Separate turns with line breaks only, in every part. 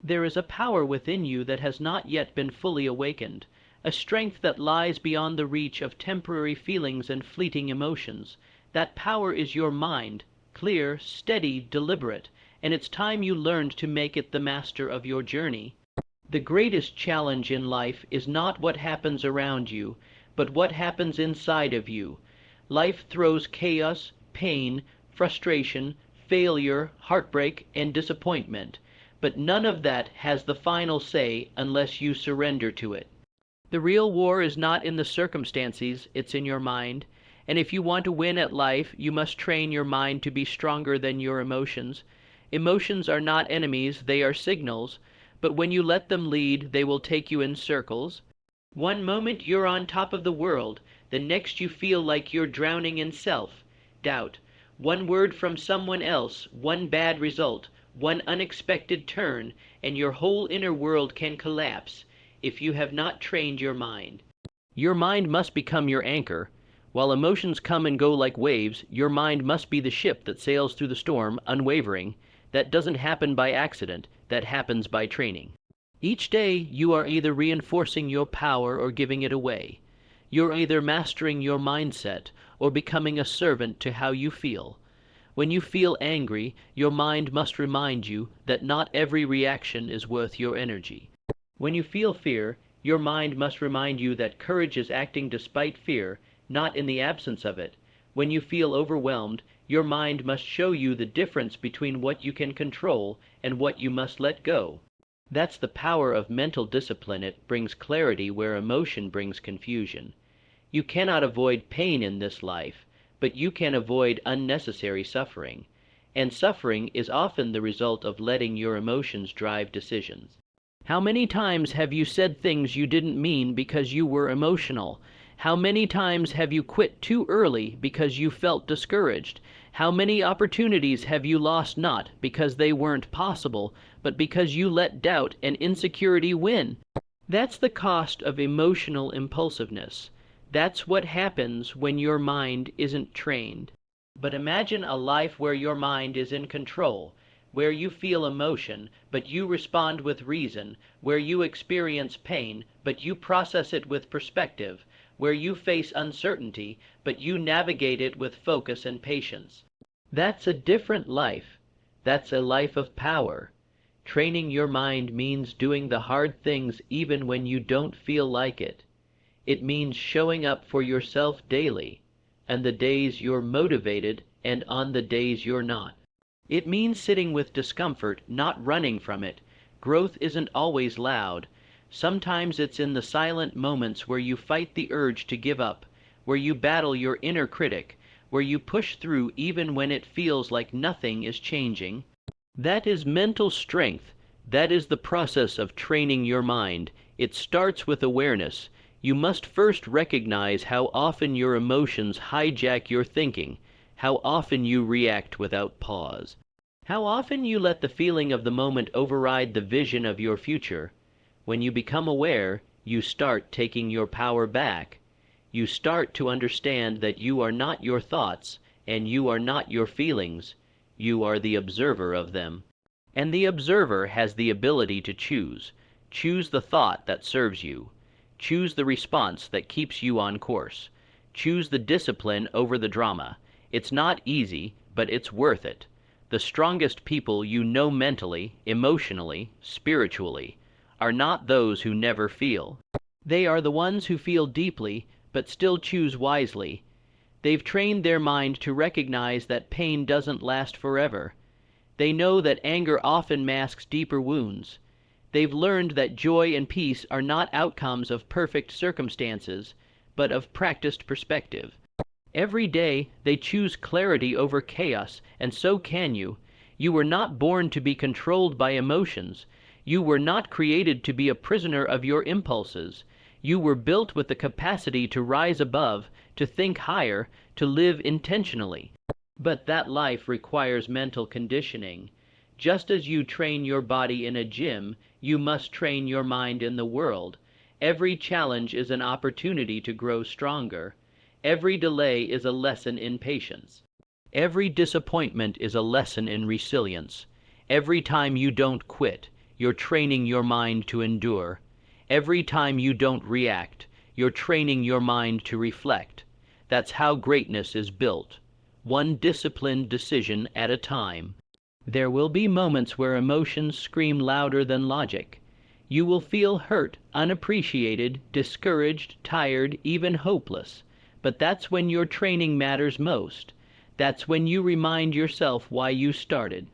There is a power within you that has not yet been fully awakened, a strength that lies beyond the reach of temporary feelings and fleeting emotions. That power is your mind, clear, steady, deliberate, and it's time you learned to make it the master of your journey. The greatest challenge in life is not what happens around you, but what happens inside of you. Life throws chaos, pain, frustration, failure, heartbreak, and disappointment, but none of that has the final say unless you surrender to it. The real war is not in the circumstances, it's in your mind. And if you want to win at life, you must train your mind to be stronger than your emotions. Emotions are not enemies, they are signals, but when you let them lead, they will take you in circles. One moment you're on top of the world, the next you feel like you're drowning in self-doubt. One word from someone else, one bad result, one unexpected turn, and your whole inner world can collapse if you have not trained your mind. Your mind must become your anchor. While emotions come and go like waves, your mind must be the ship that sails through the storm, unwavering. That doesn't happen by accident, that happens by training. Each day you are either reinforcing your power or giving it away. You're either mastering your mindset or becoming a servant to how you feel. When you feel angry, your mind must remind you that not every reaction is worth your energy. When you feel fear, your mind must remind you that courage is acting despite fear, not in the absence of it. When you feel overwhelmed, your mind must show you the difference between what you can control and what you must let go. That's the power of mental discipline. It brings clarity where emotion brings confusion. You cannot avoid pain in this life, but you can avoid unnecessary suffering. And suffering is often the result of letting your emotions drive decisions. How many times have you said things you didn't mean because you were emotional? How many times have you quit too early because you felt discouraged? How many opportunities have you lost not because they weren't possible, but because you let doubt and insecurity win? That's the cost of emotional impulsiveness. That's what happens when your mind isn't trained. But imagine a life where your mind is in control, where you feel emotion, but you respond with reason, where you experience pain, but you process it with perspective, where you face uncertainty, but you navigate it with focus and patience. That's a different life. That's a life of power. Training your mind means doing the hard things even when you don't feel like it. It means showing up for yourself daily, and the days you're motivated and on the days you're not. It means sitting with discomfort, not running from it. Growth isn't always loud. Sometimes it's in the silent moments where you fight the urge to give up, where you battle your inner critic, where you push through even when it feels like nothing is changing. That is mental strength. That is the process of training your mind. It starts with awareness. You must first recognize how often your emotions hijack your thinking, how often you react without pause, how often you let the feeling of the moment override the vision of your future. When you become aware, you start taking your power back. You start to understand that you are not your thoughts, and you are not your feelings. You are the observer of them. And the observer has the ability to choose. Choose the thought that serves you. Choose the response that keeps you on course. Choose the discipline over the drama. It's not easy, but it's worth it. The strongest people you know mentally, emotionally, spiritually, are not those who never feel. They are the ones who feel deeply, but still choose wisely. They've trained their mind to recognize that pain doesn't last forever. They know that anger often masks deeper wounds. They've learned that joy and peace are not outcomes of perfect circumstances, but of practiced perspective. Every day they choose clarity over chaos, and so can you. You were not born to be controlled by emotions. You were not created to be a prisoner of your impulses. You were built with the capacity to rise above, to think higher, to live intentionally. But that life requires mental conditioning. Just as you train your body in a gym, you must train your mind in the world. Every challenge is an opportunity to grow stronger. Every delay is a lesson in patience. Every disappointment is a lesson in resilience. Every time you don't quit, you're training your mind to endure. Every time you don't react, you're training your mind to reflect. That's how greatness is built, one disciplined decision at a time. There will be moments where emotions scream louder than logic. You will feel hurt, unappreciated, discouraged, tired, even hopeless. But that's when your training matters most. That's when you remind yourself why you started.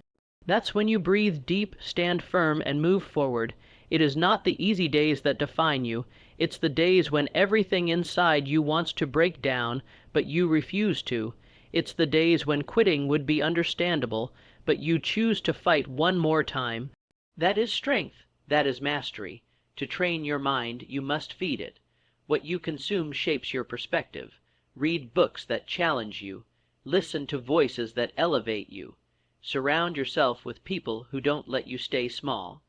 That's when you breathe deep, stand firm, and move forward. It is not the easy days that define you. It's the days when everything inside you wants to break down, but you refuse to. It's the days when quitting would be understandable, but you choose to fight one more time. That is strength. That is mastery. To train your mind, you must feed it. What you consume shapes your perspective. Read books that challenge you. Listen to voices that elevate you. Surround yourself with people who don't let you stay small.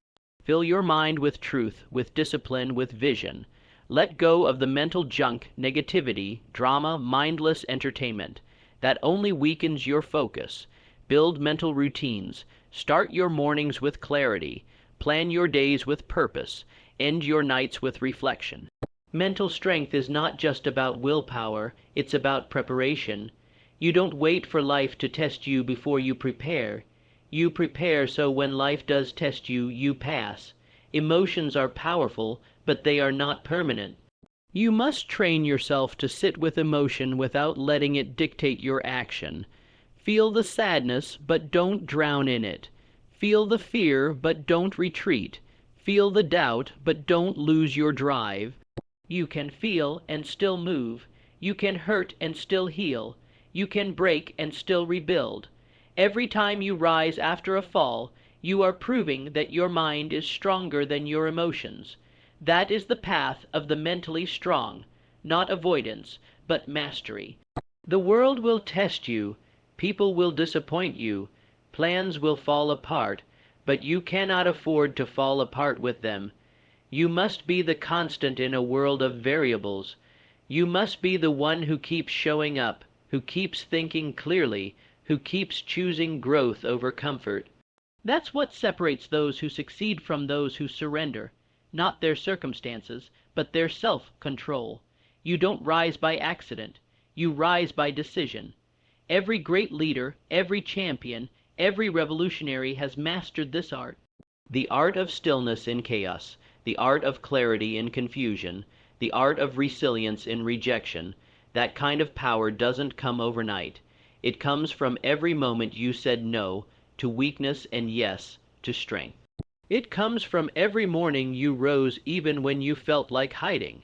Fill your mind with truth, with discipline, with vision. Let go of the mental junk, negativity, drama, mindless entertainment. That only weakens your focus. Build mental routines. Start your mornings with clarity. Plan your days with purpose. End your nights with reflection. Mental strength is not just about willpower, it's about preparation. You don't wait for life to test you before you prepare. You prepare so when life does test you, you pass. Emotions are powerful, but they are not permanent. You must train yourself to sit with emotion without letting it dictate your action. Feel the sadness, but don't drown in it. Feel the fear, but don't retreat. Feel the doubt, but don't lose your drive. You can feel and still move. You can hurt and still heal. You can break and still rebuild. Every time you rise after a fall, you are proving that your mind is stronger than your emotions. That is the path of the mentally strong, not avoidance, but mastery. The world will test you. People will disappoint you. Plans will fall apart, but you cannot afford to fall apart with them. You must be the constant in a world of variables. You must be the one who keeps showing up, who keeps thinking clearly, who keeps choosing growth over comfort. That's what separates those who succeed from those who surrender, not their circumstances, but their self-control. You don't rise by accident. You rise by decision. Every great leader, every champion, every revolutionary has mastered this art. The art of stillness in chaos, the art of clarity in confusion, the art of resilience in rejection. That kind of power doesn't come overnight. It comes from every moment you said no to weakness and yes to strength. It comes from every morning you rose even when you felt like hiding.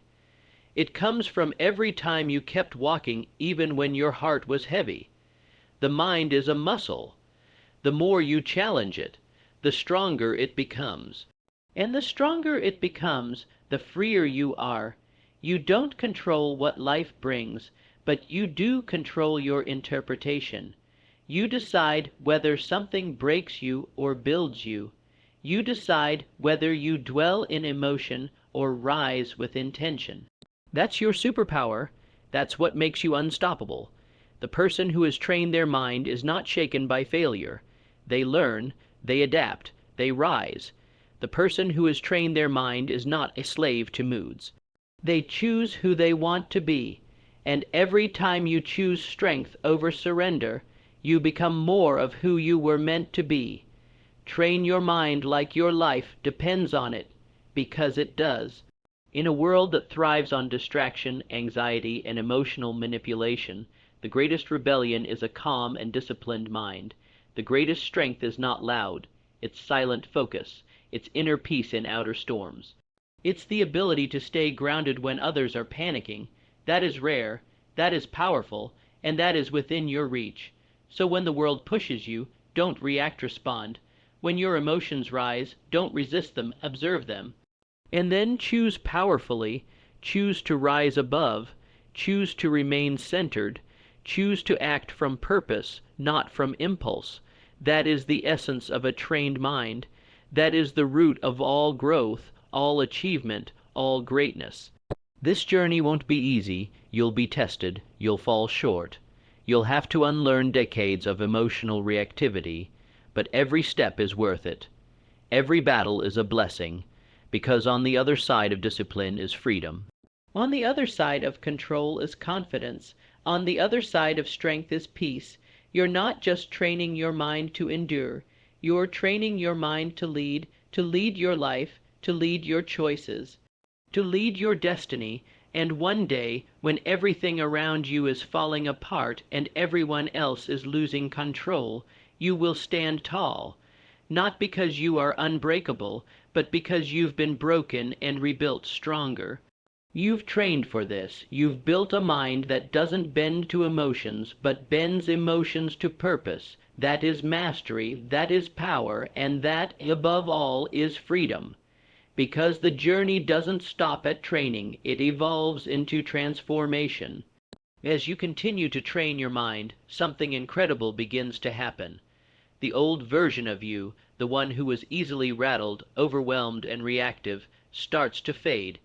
It comes from every time you kept walking even when your heart was heavy. The mind is a muscle. The more you challenge it, the stronger it becomes. And the stronger it becomes, the freer you are. You don't control what life brings, but you do control your interpretation. You decide whether something breaks you or builds you. You decide whether you dwell in emotion or rise with intention. That's your superpower. That's what makes you unstoppable. The person who has trained their mind is not shaken by failure. They learn, they adapt, they rise. The person who has trained their mind is not a slave to moods. They choose who they want to be, and every time you choose strength over surrender, you become more of who you were meant to be. Train your mind like your life depends on it, because it does. In a world that thrives on distraction, anxiety, and emotional manipulation, the greatest rebellion is a calm and disciplined mind. The greatest strength is not loud. It's silent focus. It's inner peace in outer storms. It's the ability to stay grounded when others are panicking. That is rare, that is powerful, and that is within your reach. So when the world pushes you, don't respond. When your emotions rise, don't resist them, observe them. And then choose powerfully, choose to rise above, choose to remain centered, choose to act from purpose, not from impulse. That is the essence of a trained mind. That is the root of all growth, all achievement, all greatness. This journey won't be easy. You'll be tested. You'll fall short. You'll have to unlearn decades of emotional reactivity, but every step is worth it. Every battle is a blessing, because on the other side of discipline is freedom. On the other side of control is confidence. On the other side of strength is peace. You're not just training your mind to endure. You're training your mind to lead your life, to lead your choices, to lead your destiny. And one day, when everything around you is falling apart and everyone else is losing control, you will stand tall, not because you are unbreakable, but because you've been broken and rebuilt stronger. You've trained for this. You've built a mind that doesn't bend to emotions, but bends emotions to purpose. That is mastery, that is power, and that, above all, is freedom. Because the journey doesn't stop at training, it evolves into transformation. As you continue to train your mind, something incredible begins to happen. The old version of you, the one who was easily rattled, overwhelmed, and reactive, starts to fade,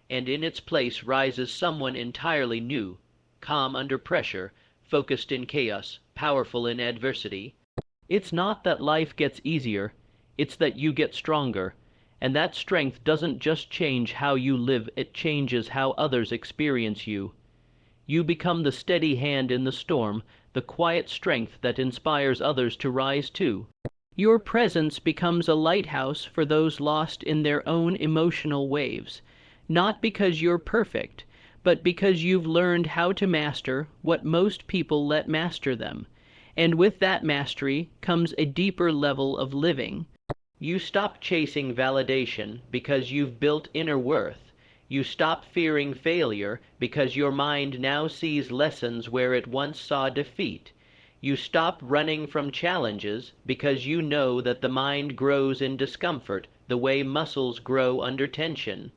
and in its place rises someone entirely new, calm under pressure, focused in chaos, powerful in adversity. It's not that life gets easier, it's that you get stronger, and that strength doesn't just change how you live, it changes how others experience you. You become the steady hand in the storm, the quiet strength that inspires others to rise too. Your presence becomes a lighthouse for those lost in their own emotional waves, not because you're perfect, but because you've learned how to master what most people let master them. And with that mastery comes a deeper level of living. You stop chasing validation because you've built inner worth. You stop fearing failure because your mind now sees lessons where it once saw defeat. You stop running from challenges because you know that the mind grows in discomfort the way muscles grow under tension.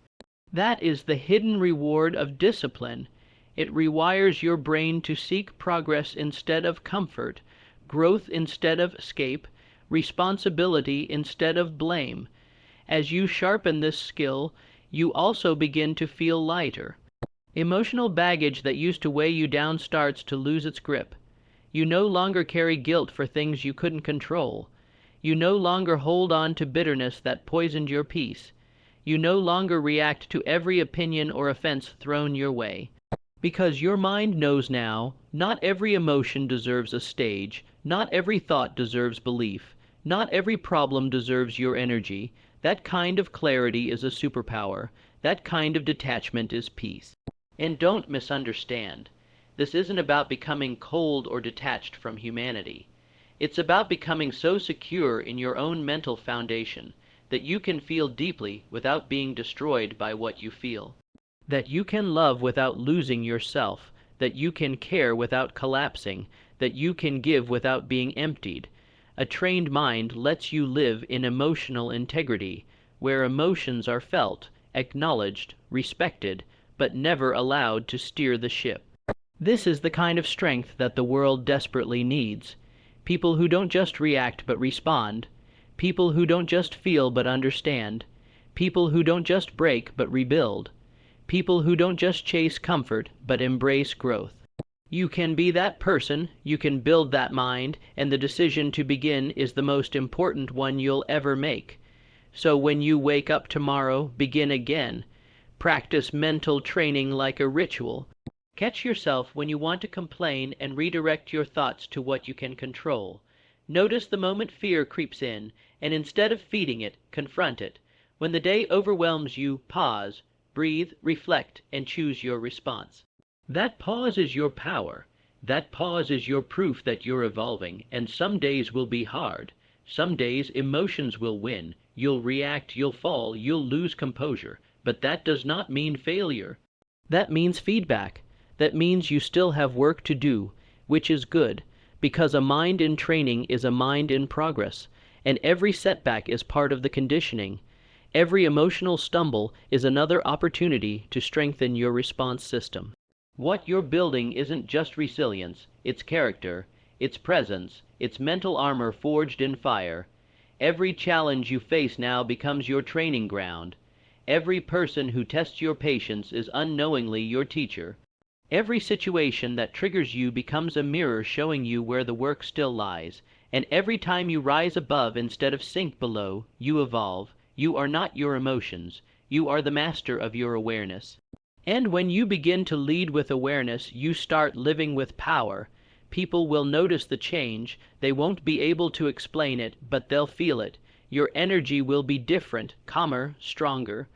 That is the hidden reward of discipline. It rewires your brain to seek progress instead of comfort, growth instead of escape, responsibility instead of blame. As you sharpen this skill, you also begin to feel lighter. Emotional baggage that used to weigh you down starts to lose its grip. You no longer carry guilt for things you couldn't control. You no longer hold on to bitterness that poisoned your peace. You no longer react to every opinion or offense thrown your way. Because your mind knows now, not every emotion deserves a stage, not every thought deserves belief, not every problem deserves your energy. That kind of clarity is a superpower. That kind of detachment is peace. And don't misunderstand. This isn't about becoming cold or detached from humanity. It's about becoming so secure in your own mental foundation that you can feel deeply without being destroyed by what you feel. That you can love without losing yourself. That you can care without collapsing. That you can give without being emptied. A trained mind lets you live in emotional integrity, where emotions are felt, acknowledged, respected, but never allowed to steer the ship. This is the kind of strength that the world desperately needs. People who don't just react but respond. People who don't just feel but understand. People who don't just break but rebuild. People who don't just chase comfort but embrace growth. You can be that person, you can build that mind, and the decision to begin is the most important one you'll ever make. So when you wake up tomorrow, begin again. Practice mental training like a ritual. Catch yourself when you want to complain and redirect your thoughts to what you can control. Notice the moment fear creeps in, and instead of feeding it, confront it. When the day overwhelms you, pause, breathe, reflect, and choose your response. That pause is your power. That pause is your proof that you're evolving, and some days will be hard. Some days emotions will win. You'll react, you'll fall, you'll lose composure. But that does not mean failure. That means feedback. That means you still have work to do, which is good, because a mind in training is a mind in progress, and every setback is part of the conditioning. Every emotional stumble is another opportunity to strengthen your response system. What you're building isn't just resilience, it's character, it's presence, it's mental armor forged in fire. Every challenge you face now becomes your training ground. Every person who tests your patience is unknowingly your teacher. Every situation that triggers you becomes a mirror showing you where the work still lies, And every time you rise above instead of sink below, you evolve. You are not your emotions. You are the master of your awareness. And when you begin to lead with awareness, you start living with power. People will notice the change. They won't be able to explain it, but they'll feel it. Your energy will be different, calmer, stronger,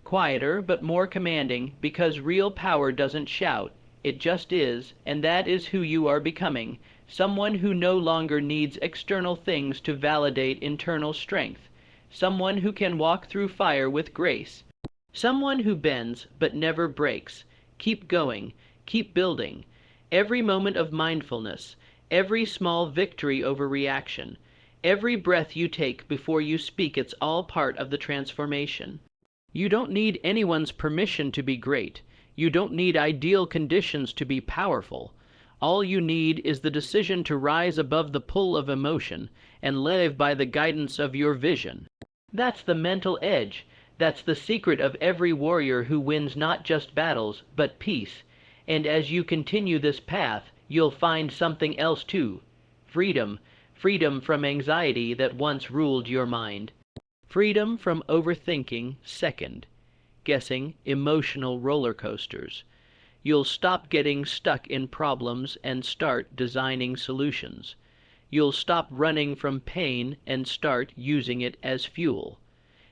quieter, but more commanding, because real power doesn't shout. It just is, and that is who you are becoming. Someone who no longer needs external things to validate internal strength. Someone who can walk through fire with grace. Someone who bends but never breaks. Keep going. Keep building. Every moment of mindfulness, every small victory over reaction, every breath you take before you speak, it's all part of the transformation. You don't need anyone's permission to be great. You don't need ideal conditions to be powerful. All you need is the decision to rise above the pull of emotion and live by the guidance of your vision. That's the mental edge. That's the secret of every warrior who wins not just battles, but peace. And as you continue this path, you'll find something else too. Freedom. Freedom from anxiety that once ruled your mind. Freedom from overthinking, second. Guessing, emotional roller coasters. You'll stop getting stuck in problems and start designing solutions. You'll stop running from pain and start using it as fuel.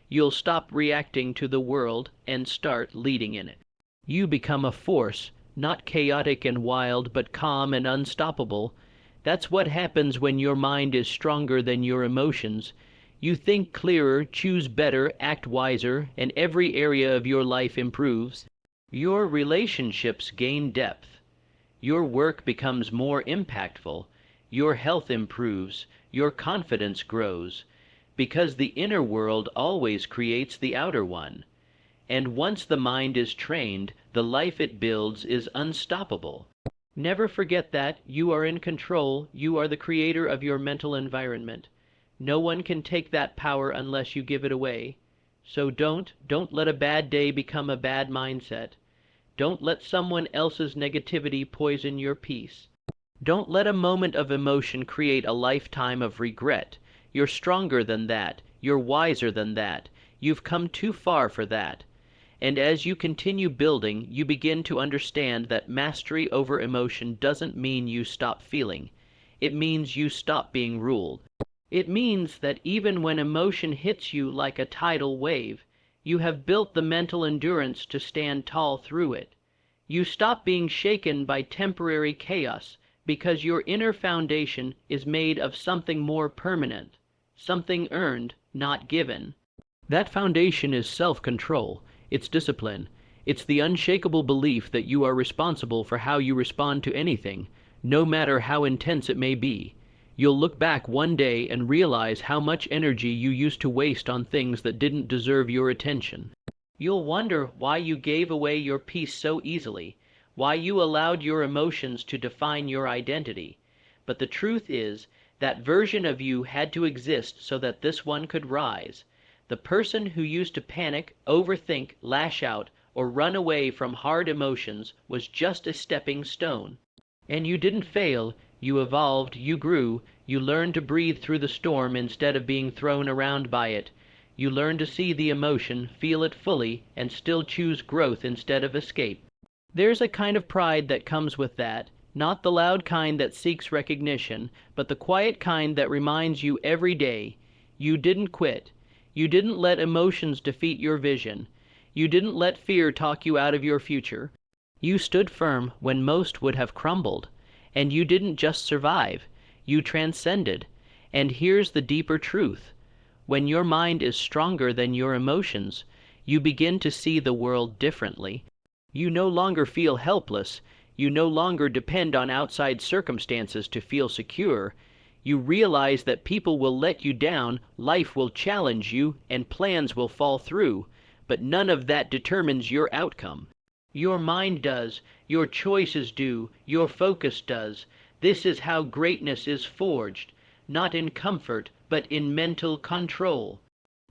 You'll stop reacting to the world and start leading in it. You become a force, not chaotic and wild, but calm and unstoppable. That's what happens when your mind is stronger than your emotions. You think clearer, choose better, act wiser, and every area of your life improves. Your relationships gain depth. Your work becomes more impactful. Your health improves. Your confidence grows. Because the inner world always creates the outer one. And once the mind is trained, the life it builds is unstoppable. Never forget that you are in control. You are the creator of your mental environment. No one can take that power unless you give it away. So don't let a bad day become a bad mindset. Don't let someone else's negativity poison your peace. Don't let a moment of emotion create a lifetime of regret. You're stronger than that. You're wiser than that. You've come too far for that. And as you continue building, you begin to understand that mastery over emotion doesn't mean you stop feeling. It means you stop being ruled. It means that even when emotion hits you like a tidal wave, you have built the mental endurance to stand tall through it. You stop being shaken by temporary chaos because your inner foundation is made of something more permanent, something earned, not given. That foundation is self-control. It's discipline. It's the unshakable belief that you are responsible for how you respond to anything, no matter how intense it may be. You'll look back one day and realize how much energy you used to waste on things that didn't deserve your attention. You'll wonder why you gave away your peace so easily, why you allowed your emotions to define your identity. But the truth is, that version of you had to exist so that this one could rise. The person who used to panic, overthink, lash out, or run away from hard emotions was just a stepping stone. And you didn't fail. You evolved, you grew, you learned to breathe through the storm instead of being thrown around by it. You learned to see the emotion, feel it fully, and still choose growth instead of escape. There's a kind of pride that comes with that, not the loud kind that seeks recognition, but the quiet kind that reminds you every day, you didn't quit. You didn't let emotions defeat your vision. You didn't let fear talk you out of your future. You stood firm when most would have crumbled. And you didn't just survive, you transcended. And here's the deeper truth. When your mind is stronger than your emotions, you begin to see the world differently. You no longer feel helpless. You no longer depend on outside circumstances to feel secure. You realize that people will let you down, life will challenge you, and plans will fall through. But none of that determines your outcome. Your mind does, your choices do, your focus does. This is how greatness is forged, not in comfort, but in mental control.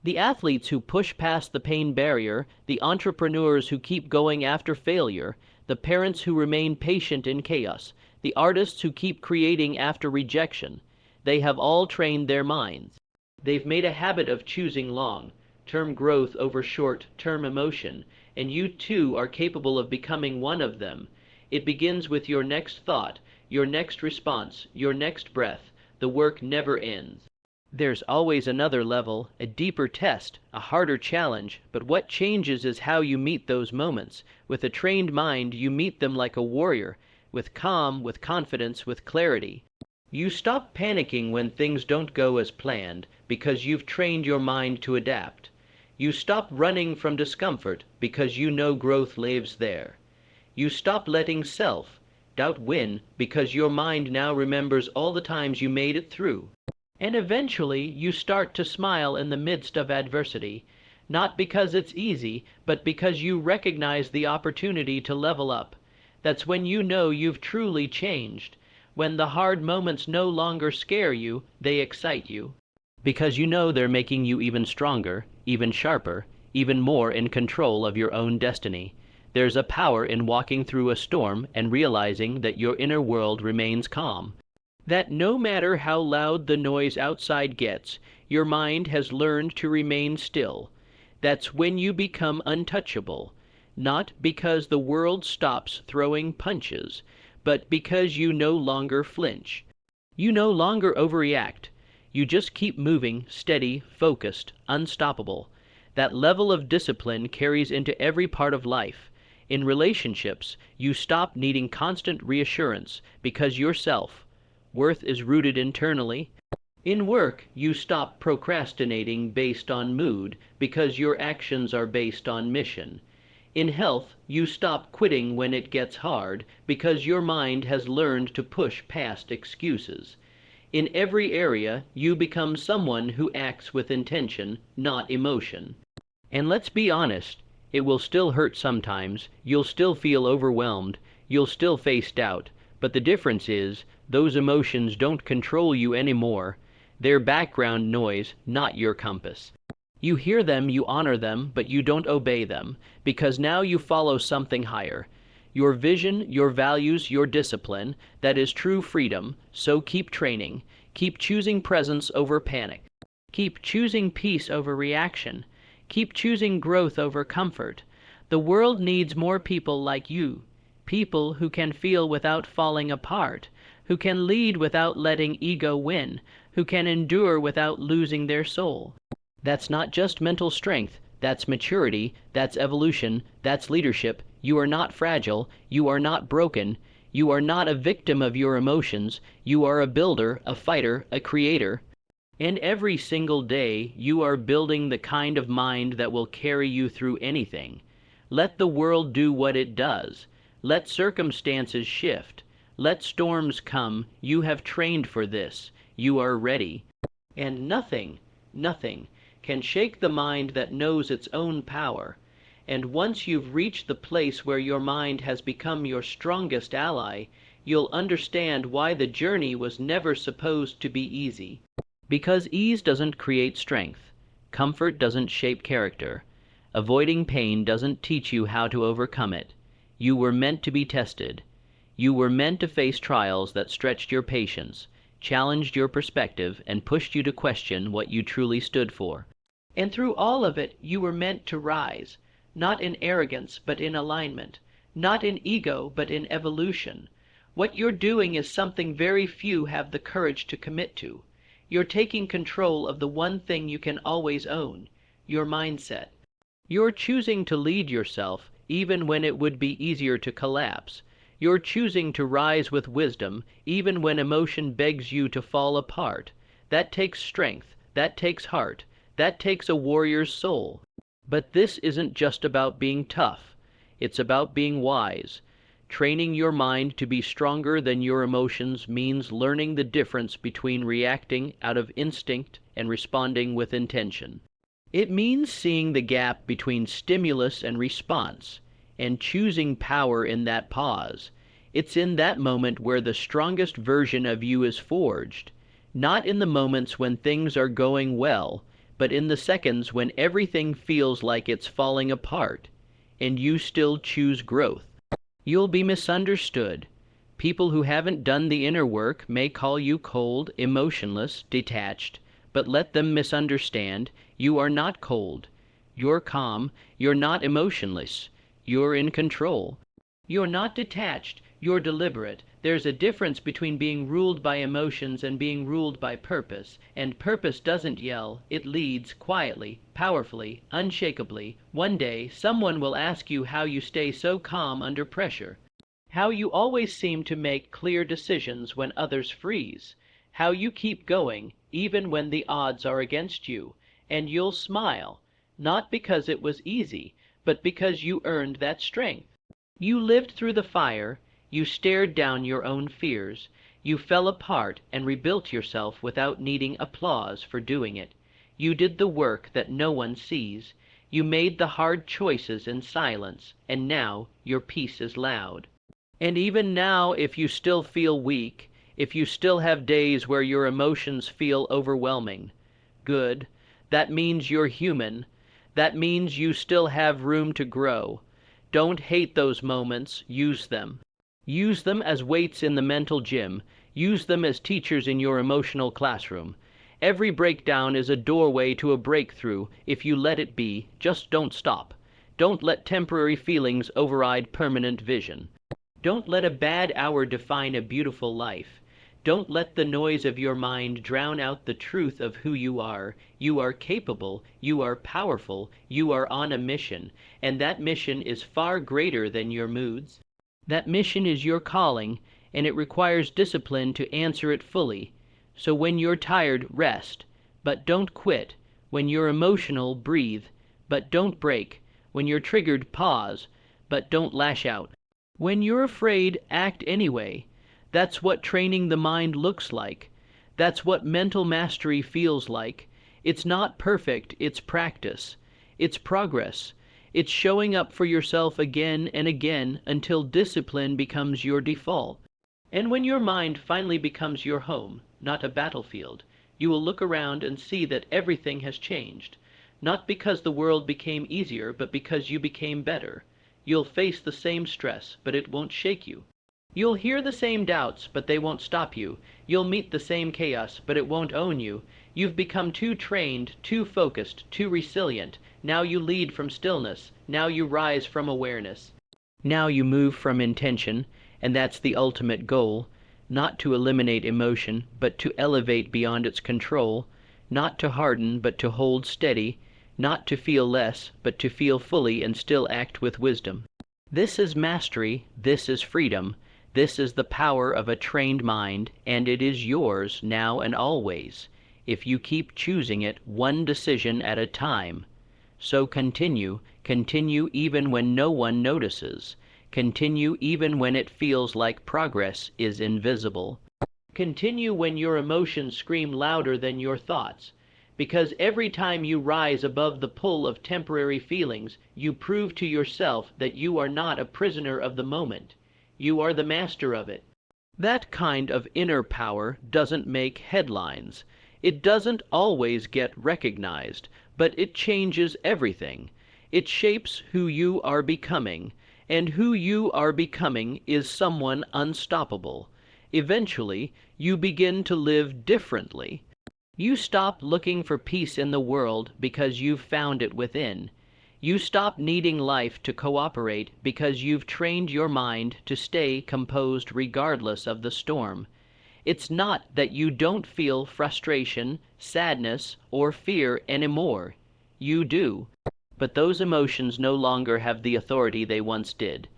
The athletes who push past the pain barrier, the entrepreneurs who keep going after failure, the parents who remain patient in chaos, the artists who keep creating after rejection, They have all trained their minds. They've made a habit of choosing long-term growth over short-term emotion, and you too are capable of becoming one of them. It begins with your next thought, your next response, your next breath. The work never ends. There's always another level, a deeper test, a harder challenge, but what changes is how you meet those moments. With a trained mind, you meet them like a warrior, with calm, with confidence, with clarity. You stop panicking when things don't go as planned, because you've trained your mind to adapt. You stop running from discomfort, because you know growth lives there. You stop letting self-doubt win, because your mind now remembers all the times you made it through. And eventually you start to smile in the midst of adversity, not because it's easy, but because you recognize the opportunity to level up. That's when you know you've truly changed. When the hard moments no longer scare you, they excite you. Because you know they're making you even stronger, even sharper, even more in control of your own destiny. There's a power in walking through a storm and realizing that your inner world remains calm. That no matter how loud the noise outside gets, your mind has learned to remain still. That's when you become untouchable, not because the world stops throwing punches, but because you no longer flinch. You no longer overreact. You just keep moving, steady, focused, unstoppable. That level of discipline carries into every part of life. In relationships, you stop needing constant reassurance because your self-worth is rooted internally. In work, you stop procrastinating based on mood because your actions are based on mission. In health, you stop quitting when it gets hard because your mind has learned to push past excuses. In every area, you become someone who acts with intention, not emotion. And let's be honest, it will still hurt sometimes, you'll still feel overwhelmed, you'll still face doubt, but the difference is, those emotions don't control you anymore. They're background noise, not your compass. You hear them, you honor them, but you don't obey them, because now you follow something higher. Your vision, your values, your discipline, that is true freedom, so keep training. Keep choosing presence over panic. Keep choosing peace over reaction. Keep choosing growth over comfort. The world needs more people like you, people who can feel without falling apart, who can lead without letting ego win, who can endure without losing their soul. That's not just mental strength, that's maturity, that's evolution, that's leadership. You are not fragile, you are not broken, you are not a victim of your emotions, you are a builder, a fighter, a creator. And every single day, you are building the kind of mind that will carry you through anything. Let the world do what it does. Let circumstances shift. Let storms come. You have trained for this. You are ready. And nothing can shake the mind that knows its own power. And once you've reached the place where your mind has become your strongest ally, you'll understand why the journey was never supposed to be easy. Because ease doesn't create strength. Comfort doesn't shape character. Avoiding pain doesn't teach you how to overcome it. You were meant to be tested. You were meant to face trials that stretched your patience, challenged your perspective, and pushed you to question what you truly stood for. And through all of it, you were meant to rise, not in arrogance, but in alignment, not in ego, but in evolution. What you're doing is something very few have the courage to commit to. You're taking control of the one thing you can always own, your mindset. You're choosing to lead yourself, even when it would be easier to collapse. You're choosing to rise with wisdom, even when emotion begs you to fall apart. That takes strength, that takes heart, that takes a warrior's soul. But this isn't just about being tough. It's about being wise. Training your mind to be stronger than your emotions means learning the difference between reacting out of instinct and responding with intention. It means seeing the gap between stimulus and response, and choosing power in that pause. It's in that moment where the strongest version of you is forged, not in the moments when things are going well, but in the seconds when everything feels like it's falling apart, and you still choose growth. You'll be misunderstood. People who haven't done the inner work may call you cold, emotionless, detached, but let them misunderstand. You are not cold. You're calm. You're not emotionless. You're in control. You're not detached. You're deliberate. There's a difference between being ruled by emotions and being ruled by purpose, and purpose doesn't yell. It leads quietly, powerfully, unshakably. One day, someone will ask you how you stay so calm under pressure, how you always seem to make clear decisions when others freeze, how you keep going even when the odds are against you, and you'll smile, not because it was easy, but because you earned that strength. You lived through the fire, you stared down your own fears, you fell apart and rebuilt yourself without needing applause for doing it. You did the work that no one sees. You made the hard choices in silence, and now your peace is loud. And even now, if you still feel weak, if you still have days where your emotions feel overwhelming, good. That means you're human. That means you still have room to grow. Don't hate those moments. Use them. Use them as weights in the mental gym. Use them as teachers in your emotional classroom. Every breakdown is a doorway to a breakthrough if you let it be. Just don't stop. Don't let temporary feelings override permanent vision. Don't let a bad hour define a beautiful life. Don't let the noise of your mind drown out the truth of who you are. You are capable, you are powerful, you are on a mission, and that mission is far greater than your moods. That mission is your calling, and it requires discipline to answer it fully. So when you're tired, rest, but don't quit. When you're emotional, breathe, but don't break. When you're triggered, pause, but don't lash out. When you're afraid, act anyway. That's what training the mind looks like. That's what mental mastery feels like. It's not perfect, it's practice. It's progress. It's showing up for yourself again and again until discipline becomes your default. And when your mind finally becomes your home, not a battlefield, you will look around and see that everything has changed. Not because the world became easier, but because you became better. You'll face the same stress, but it won't shake you. You'll hear the same doubts, but they won't stop you. You'll meet the same chaos, but it won't own you. You've become too trained, too focused, too resilient. Now you lead from stillness. Now you rise from awareness. Now you move from intention, and that's the ultimate goal. Not to eliminate emotion, but to elevate beyond its control. Not to harden, but to hold steady. Not to feel less, but to feel fully and still act with wisdom. This is mastery. This is freedom. This is the power of a trained mind, and it is yours now and always, if you keep choosing it one decision at a time. So continue even when no one notices. Continue even when it feels like progress is invisible. Continue when your emotions scream louder than your thoughts. Because every time you rise above the pull of temporary feelings, you prove to yourself that you are not a prisoner of the moment. You are the master of it. That kind of inner power doesn't make headlines. It doesn't always get recognized, but it changes everything. It shapes who you are becoming, and who you are becoming is someone unstoppable. Eventually, you begin to live differently. You stop looking for peace in the world because you've found it within. You stop needing life to cooperate because you've trained your mind to stay composed regardless of the storm. It's not that you don't feel frustration, sadness, or fear anymore. You do. But those emotions no longer have the authority they once did.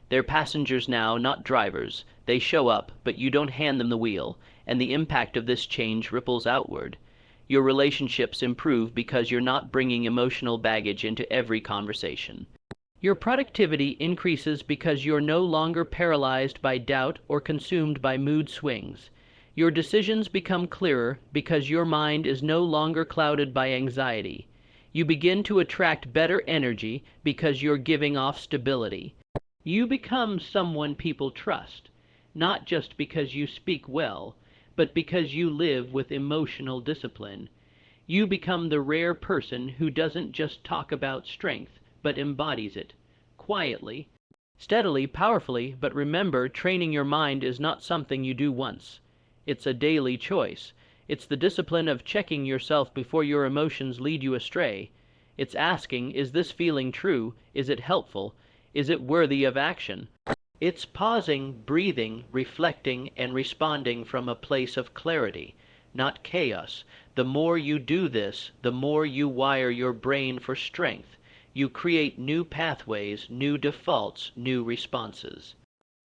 They're passengers now, not drivers. They show up, but you don't hand them the wheel, and the impact of this change ripples outward. Your relationships improve because you're not bringing emotional baggage into every conversation. Your productivity increases because you're no longer paralyzed by doubt or consumed by mood swings. Your decisions become clearer because your mind is no longer clouded by anxiety. You begin to attract better energy because you're giving off stability. You become someone people trust, not just because you speak well, but because you live with emotional discipline. You become the rare person who doesn't just talk about strength, but embodies it, quietly, Steadily, powerfully, but remember, training your mind is not something you do once. It's a daily choice. It's the discipline of checking yourself before your emotions lead you astray. It's asking, is this feeling true? Is it helpful? Is it worthy of action? It's pausing, breathing, reflecting, and responding from a place of clarity, not chaos. The more you do this, the more you wire your brain for strength. You create new pathways, new defaults, new responses.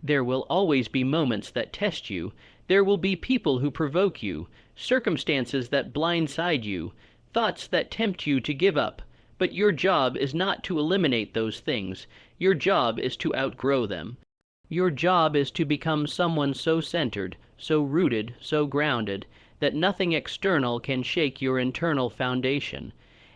There will always be moments that test you. There will be people who provoke you, circumstances that blindside you, thoughts that tempt you to give up. But your job is not to eliminate those things. Your job is to outgrow them. Your job is to become someone so centered, so rooted, so grounded, that nothing external can shake your internal foundation.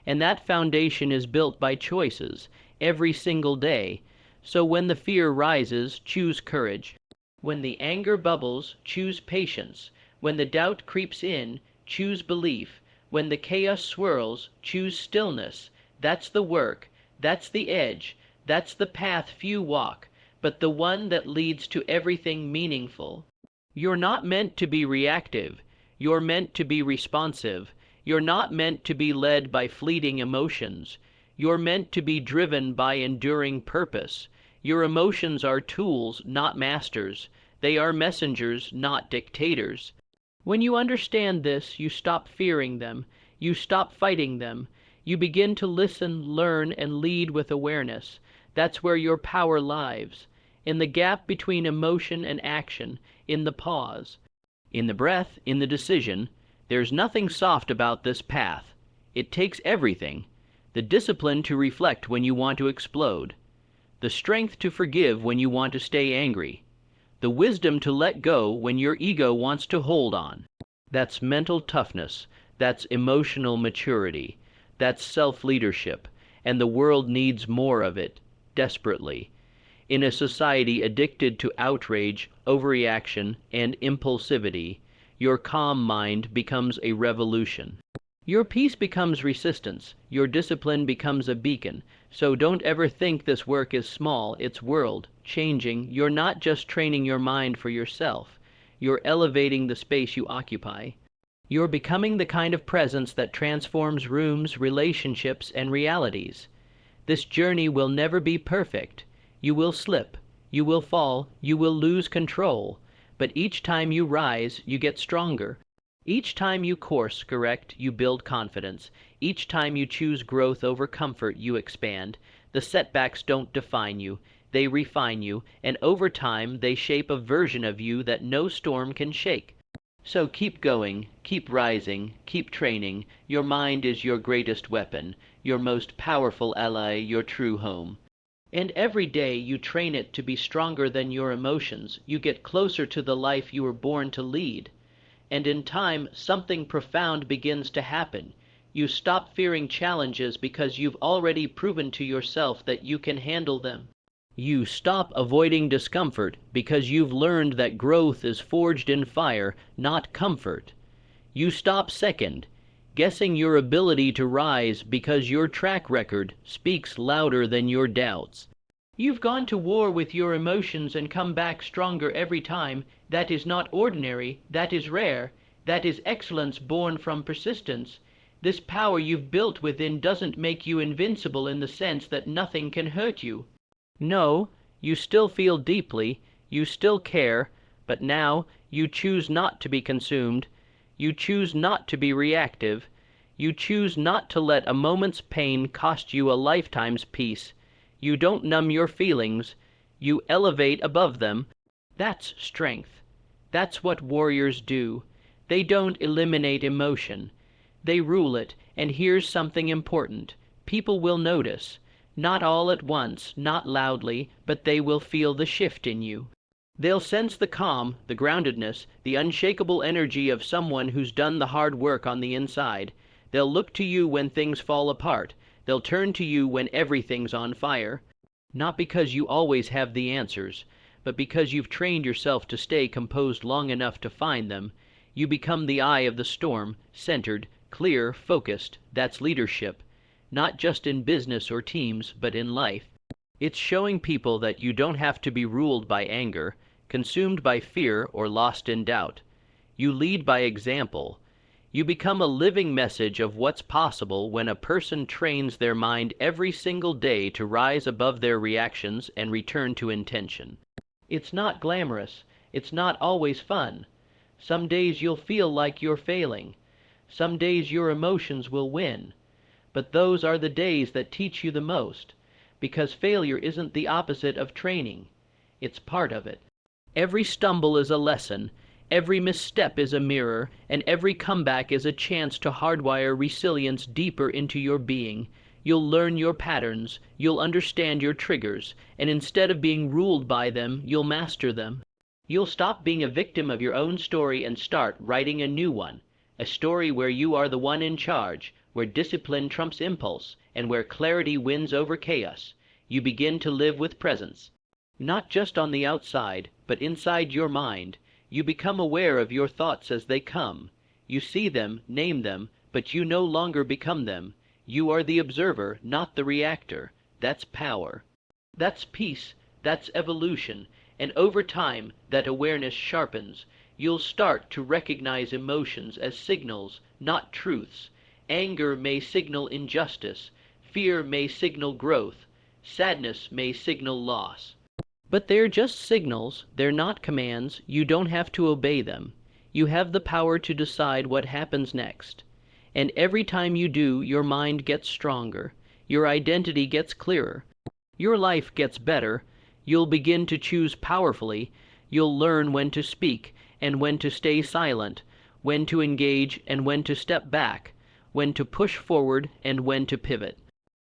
And that foundation is built by choices, every single day. So when the fear rises, choose courage. When the anger bubbles, choose patience. When the doubt creeps in, choose belief. When the chaos swirls, choose stillness. That's the work, that's the edge, that's the path few walk, but the one that leads to everything meaningful. You're not meant to be reactive. You're meant to be responsive. You're not meant to be led by fleeting emotions. You're meant to be driven by enduring purpose. Your emotions are tools, not masters. They are messengers, not dictators. When you understand this, you stop fearing them. You stop fighting them. You begin to listen, learn, and lead with awareness. That's where your power lies. In the gap between emotion and action, in the pause, in the breath, in the decision. There's nothing soft about this path. It takes everything. The discipline to reflect when you want to explode. The strength to forgive when you want to stay angry. The wisdom to let go when your ego wants to hold on. That's mental toughness. That's emotional maturity. That's self-leadership. And the world needs more of it, desperately. In a society addicted to outrage, overreaction, and impulsivity, your calm mind becomes a revolution. Your peace becomes resistance. Your discipline becomes a beacon. So don't ever think this work is small. It's world-changing. You're not just training your mind for yourself. You're elevating the space you occupy. You're becoming the kind of presence that transforms rooms, relationships, and realities. This journey will never be perfect. You will slip. You will fall. You will lose control. But each time you rise, you get stronger. Each time you course correct, you build confidence. Each time you choose growth over comfort, you expand. The setbacks don't define you. They refine you, and over time they shape a version of you that no storm can shake. So keep going, keep rising, keep training. Your mind is your greatest weapon, your most powerful ally, your true home. And every day you train it to be stronger than your emotions. You get closer to the life you were born to lead. And in time, something profound begins to happen. You stop fearing challenges because you've already proven to yourself that you can handle them. You stop avoiding discomfort because you've learned that growth is forged in fire, not comfort. You stop second, guessing your ability to rise because your track record speaks louder than your doubts. You've gone to war with your emotions and come back stronger every time. That is not ordinary, that is rare, that is excellence born from persistence. This power you've built within doesn't make you invincible in the sense that nothing can hurt you. No, you still feel deeply, you still care, but now you choose not to be consumed. You choose not to be reactive. You choose not to let a moment's pain cost you a lifetime's peace. You don't numb your feelings. You elevate above them. That's strength. That's what warriors do. They don't eliminate emotion. They rule it, and here's something important. People will notice. Not all at once, not loudly, but they will feel the shift in you. They'll sense the calm, the groundedness, the unshakable energy of someone who's done the hard work on the inside. They'll look to you when things fall apart. They'll turn to you when everything's on fire. Not because you always have the answers, but because you've trained yourself to stay composed long enough to find them. You become the eye of the storm, centered, clear, focused. That's leadership. Not just in business or teams, but in life. It's showing people that you don't have to be ruled by anger, consumed by fear, or lost in doubt. You lead by example. You become a living message of what's possible when a person trains their mind every single day to rise above their reactions and return to intention. It's not glamorous. It's not always fun. Some days you'll feel like you're failing. Some days your emotions will win. But those are the days that teach you the most, because failure isn't the opposite of training. It's part of it. Every stumble is a lesson, every misstep is a mirror, and every comeback is a chance to hardwire resilience deeper into your being. You'll learn your patterns, you'll understand your triggers, and instead of being ruled by them, you'll master them. You'll stop being a victim of your own story and start writing a new one, a story where you are the one in charge, where discipline trumps impulse, and where clarity wins over chaos. You begin to live with presence, not just on the outside, but inside your mind. You become aware of your thoughts as they come. You see them, name them, but you no longer become them. You are the observer, not the reactor. That's power. That's peace. That's evolution. And over time, that awareness sharpens. You'll start to recognize emotions as signals, not truths. Anger may signal injustice. Fear may signal growth. Sadness may signal loss. But they're just signals. They're not commands. You don't have to obey them. You have the power to decide what happens next. And every time you do, your mind gets stronger. Your identity gets clearer. Your life gets better. You'll begin to choose powerfully. You'll learn when to speak and when to stay silent, when to engage and when to step back, when to push forward and when to pivot.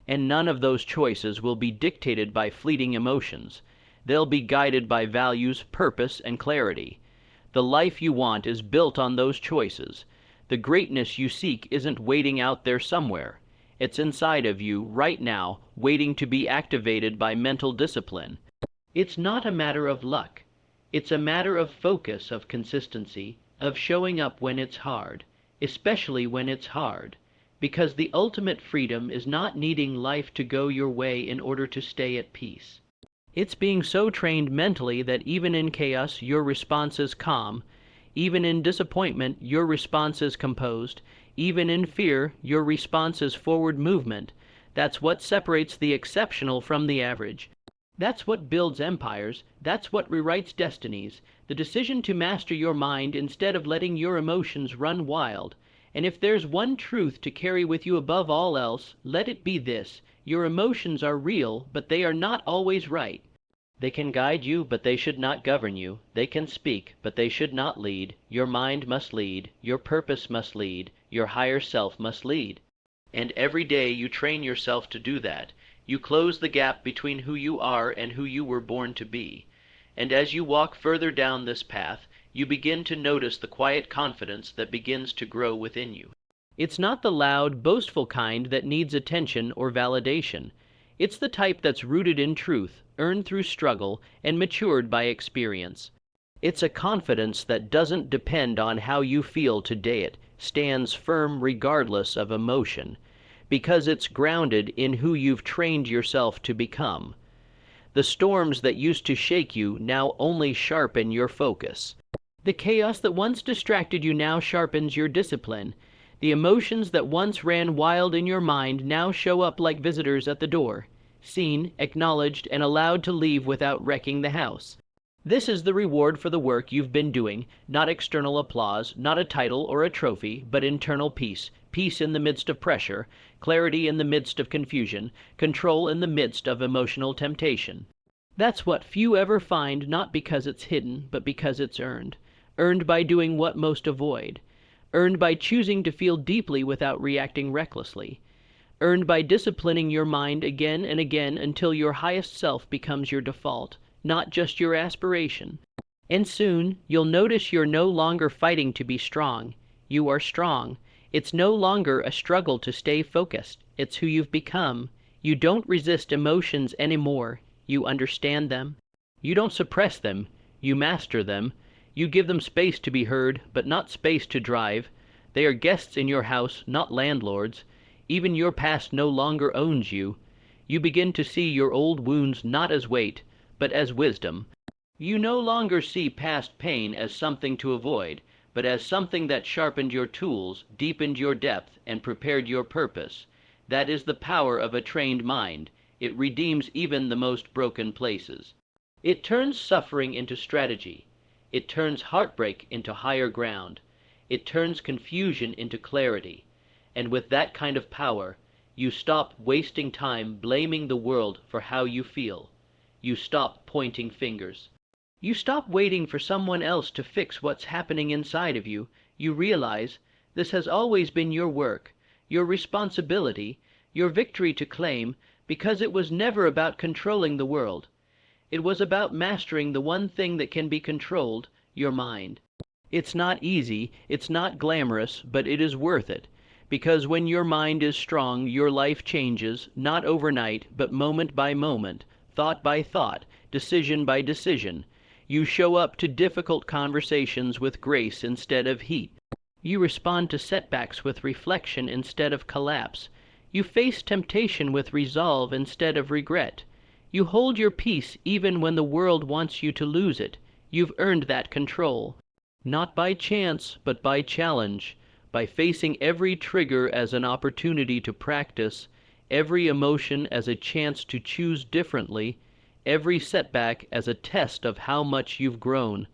And none of those choices will be dictated by fleeting emotions. They'll be guided by values, purpose, and clarity. The life you want is built on those choices. The greatness you seek isn't waiting out there somewhere. It's inside of you right now, waiting to be activated by mental discipline. It's not a matter of luck. It's a matter of focus, of consistency, of showing up when it's hard, especially when it's hard. Because the ultimate freedom is not needing life to go your way in order to stay at peace. It's being so trained mentally that even in chaos, your response is calm. Even in disappointment, your response is composed. Even in fear, your response is forward movement. That's what separates the exceptional from the average. That's what builds empires. That's what rewrites destinies. The decision to master your mind instead of letting your emotions run wild. And if there's one truth to carry with you above all else, let it be this: your emotions are real, but they are not always right. They can guide you, but they should not govern you. They can speak, but they should not lead. Your mind must lead. Your purpose must lead. Your higher self must lead. And every day you train yourself to do that. You close the gap between who you are and who you were born to be. And as you walk further down this path, you begin to notice the quiet confidence that begins to grow within you. It's not the loud, boastful kind that needs attention or validation. It's the type that's rooted in truth, earned through struggle, and matured by experience. It's a confidence that doesn't depend on how you feel today. It stands firm regardless of emotion, because it's grounded in who you've trained yourself to become. The storms that used to shake you now only sharpen your focus. The chaos that once distracted you now sharpens your discipline. The emotions that once ran wild in your mind now show up like visitors at the door, seen, acknowledged, and allowed to leave without wrecking the house. This is the reward for the work you've been doing, not external applause, not a title or a trophy, but internal peace, peace in the midst of pressure, clarity in the midst of confusion, control in the midst of emotional temptation. That's what few ever find, not because it's hidden, but because it's earned. Earned by doing what most avoid. Earned by choosing to feel deeply without reacting recklessly. Earned by disciplining your mind again and again until your highest self becomes your default, not just your aspiration. And soon, you'll notice you're no longer fighting to be strong. You are strong. It's no longer a struggle to stay focused. It's who you've become. You don't resist emotions anymore. You understand them. You don't suppress them. You master them. You give them space to be heard, but not space to drive. They are guests in your house, not landlords. Even your past no longer owns you. You begin to see your old wounds not as weight, but as wisdom. You no longer see past pain as something to avoid, but as something that sharpened your tools, deepened your depth, and prepared your purpose. That is the power of a trained mind. It redeems even the most broken places. It turns suffering into strategy. It turns heartbreak into higher ground. It turns confusion into clarity. And with that kind of power, you stop wasting time blaming the world for how you feel. You stop pointing fingers. You stop waiting for someone else to fix what's happening inside of you. You realize this has always been your work, your responsibility, your victory to claim, because it was never about controlling the world. It was about mastering the one thing that can be controlled, your mind. It's not easy, it's not glamorous, but it is worth it. Because when your mind is strong, your life changes, not overnight, but moment by moment, thought by thought, decision by decision. You show up to difficult conversations with grace instead of heat. You respond to setbacks with reflection instead of collapse. You face temptation with resolve instead of regret. You hold your peace even when the world wants you to lose it. You've earned that control. Not by chance, but by challenge. By facing every trigger as an opportunity to practice, every emotion as a chance to choose differently, every setback as a test of how much you've grown.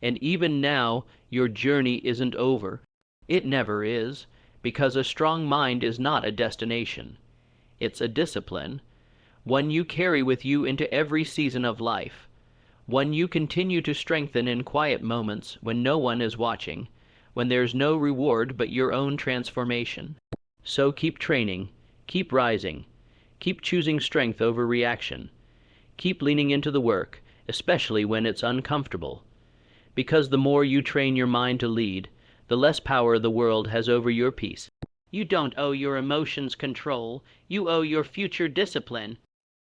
And even now, your journey isn't over. It never is, because a strong mind is not a destination. It's a discipline, one you carry with you into every season of life, one you continue to strengthen in quiet moments when no one is watching, when there's no reward but your own transformation. So keep training, keep rising, keep choosing strength over reaction, keep leaning into the work, especially when it's uncomfortable. Because the more you train your mind to lead, the less power the world has over your peace. You don't owe your emotions control, you owe your future discipline.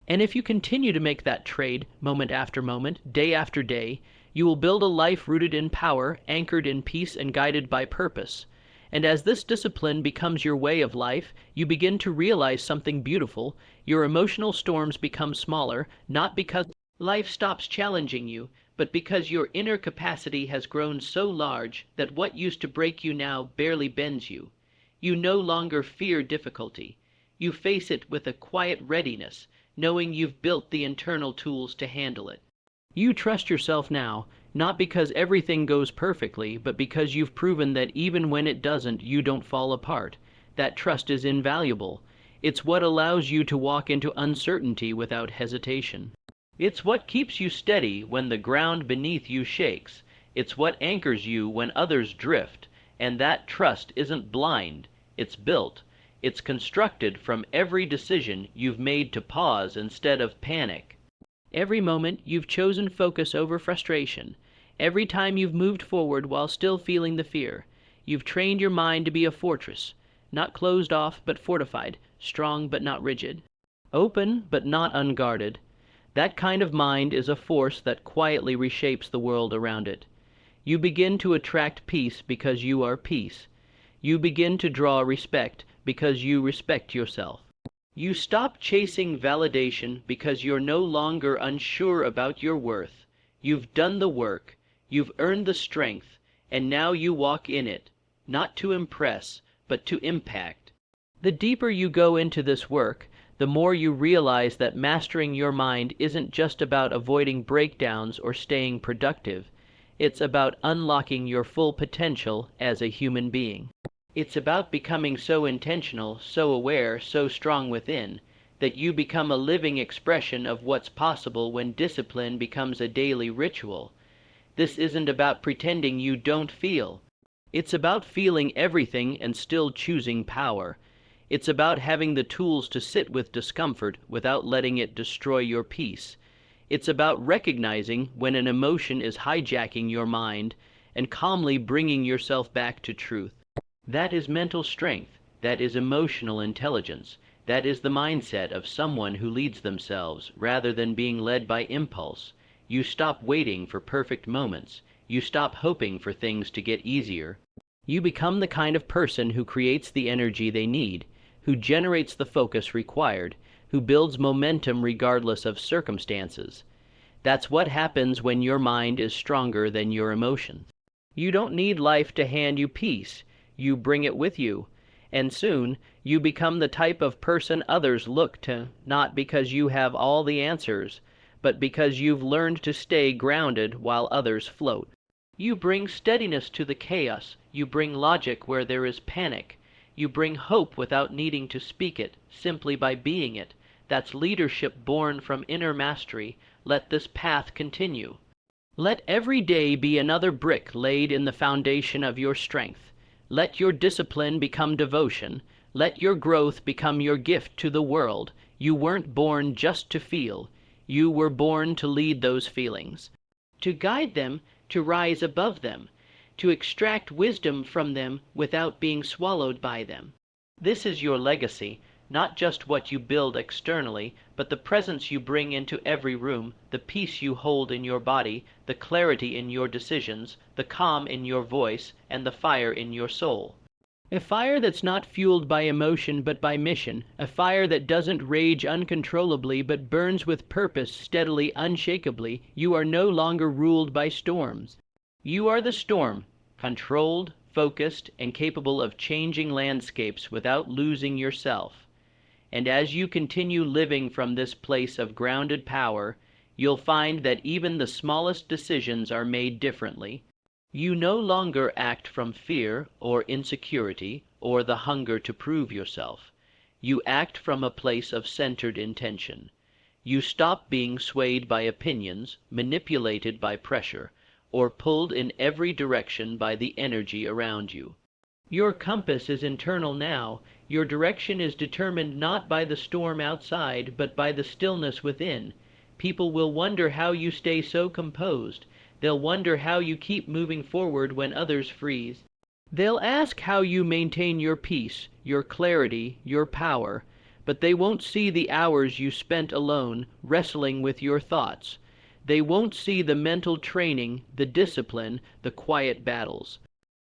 And if you continue to make that trade, moment after moment, day after day, you will build a life rooted in power, anchored in peace, and guided by purpose. And as this discipline becomes your way of life, you begin to realize something beautiful. Your emotional storms become smaller, not because life stops challenging you, but because your inner capacity has grown so large that what used to break you now barely bends you. You no longer fear difficulty. You face it with a quiet readiness, knowing you've built the internal tools to handle it. You trust yourself now, not because everything goes perfectly, but because you've proven that even when it doesn't, you don't fall apart. That trust is invaluable. It's what allows you to walk into uncertainty without hesitation. It's what keeps you steady when the ground beneath you shakes. It's what anchors you when others drift. And that trust isn't blind, it's built. It's constructed from every decision you've made to pause instead of panic. Every moment you've chosen focus over frustration. Every time you've moved forward while still feeling the fear. You've trained your mind to be a fortress, not closed off but fortified, strong but not rigid, open but not unguarded. That kind of mind is a force that quietly reshapes the world around it. You begin to attract peace because you are peace. You begin to draw respect because you respect yourself. You stop chasing validation because you're no longer unsure about your worth. You've done the work, you've earned the strength, and now you walk in it, not to impress, but to impact. The deeper you go into this work, the more you realize that mastering your mind isn't just about avoiding breakdowns or staying productive. It's about unlocking your full potential as a human being. It's about becoming so intentional, so aware, so strong within, that you become a living expression of what's possible when discipline becomes a daily ritual. This isn't about pretending you don't feel. It's about feeling everything and still choosing power. It's about having the tools to sit with discomfort without letting it destroy your peace. It's about recognizing when an emotion is hijacking your mind and calmly bringing yourself back to truth. That is mental strength. That is emotional intelligence. That is the mindset of someone who leads themselves rather than being led by impulse. You stop waiting for perfect moments. You stop hoping for things to get easier. You become the kind of person who creates the energy they need, who generates the focus required, who builds momentum regardless of circumstances. That's what happens when your mind is stronger than your emotions. You don't need life to hand you peace. You bring it with you. And soon, you become the type of person others look to, not because you have all the answers, but because you've learned to stay grounded while others float. You bring steadiness to the chaos. You bring logic where there is panic. You bring hope without needing to speak it, simply by being it. That's leadership born from inner mastery. Let this path continue. Let every day be another brick laid in the foundation of your strength. Let your discipline become devotion. Let your growth become your gift to the world. You weren't born just to feel. You were born to lead those feelings, to guide them, to rise above them, to extract wisdom from them without being swallowed by them. This is your legacy, not just what you build externally, but the presence you bring into every room, the peace you hold in your body, the clarity in your decisions, the calm in your voice, and the fire in your soul. A fire that's not fueled by emotion but by mission, a fire that doesn't rage uncontrollably but burns with purpose steadily, unshakably. You are no longer ruled by storms. You are the storm, controlled, focused, and capable of changing landscapes without losing yourself. And as you continue living from this place of grounded power, you'll find that even the smallest decisions are made differently. You no longer act from fear or insecurity or the hunger to prove yourself. You act from a place of centered intention. You stop being swayed by opinions, manipulated by pressure, or pulled in every direction by the energy around you. Your compass is internal now. Your direction is determined not by the storm outside, but by the stillness within. People will wonder how you stay so composed. They'll wonder how you keep moving forward when others freeze. They'll ask how you maintain your peace, your clarity, your power, but they won't see the hours you spent alone, wrestling with your thoughts. They won't see the mental training, the discipline, the quiet battles.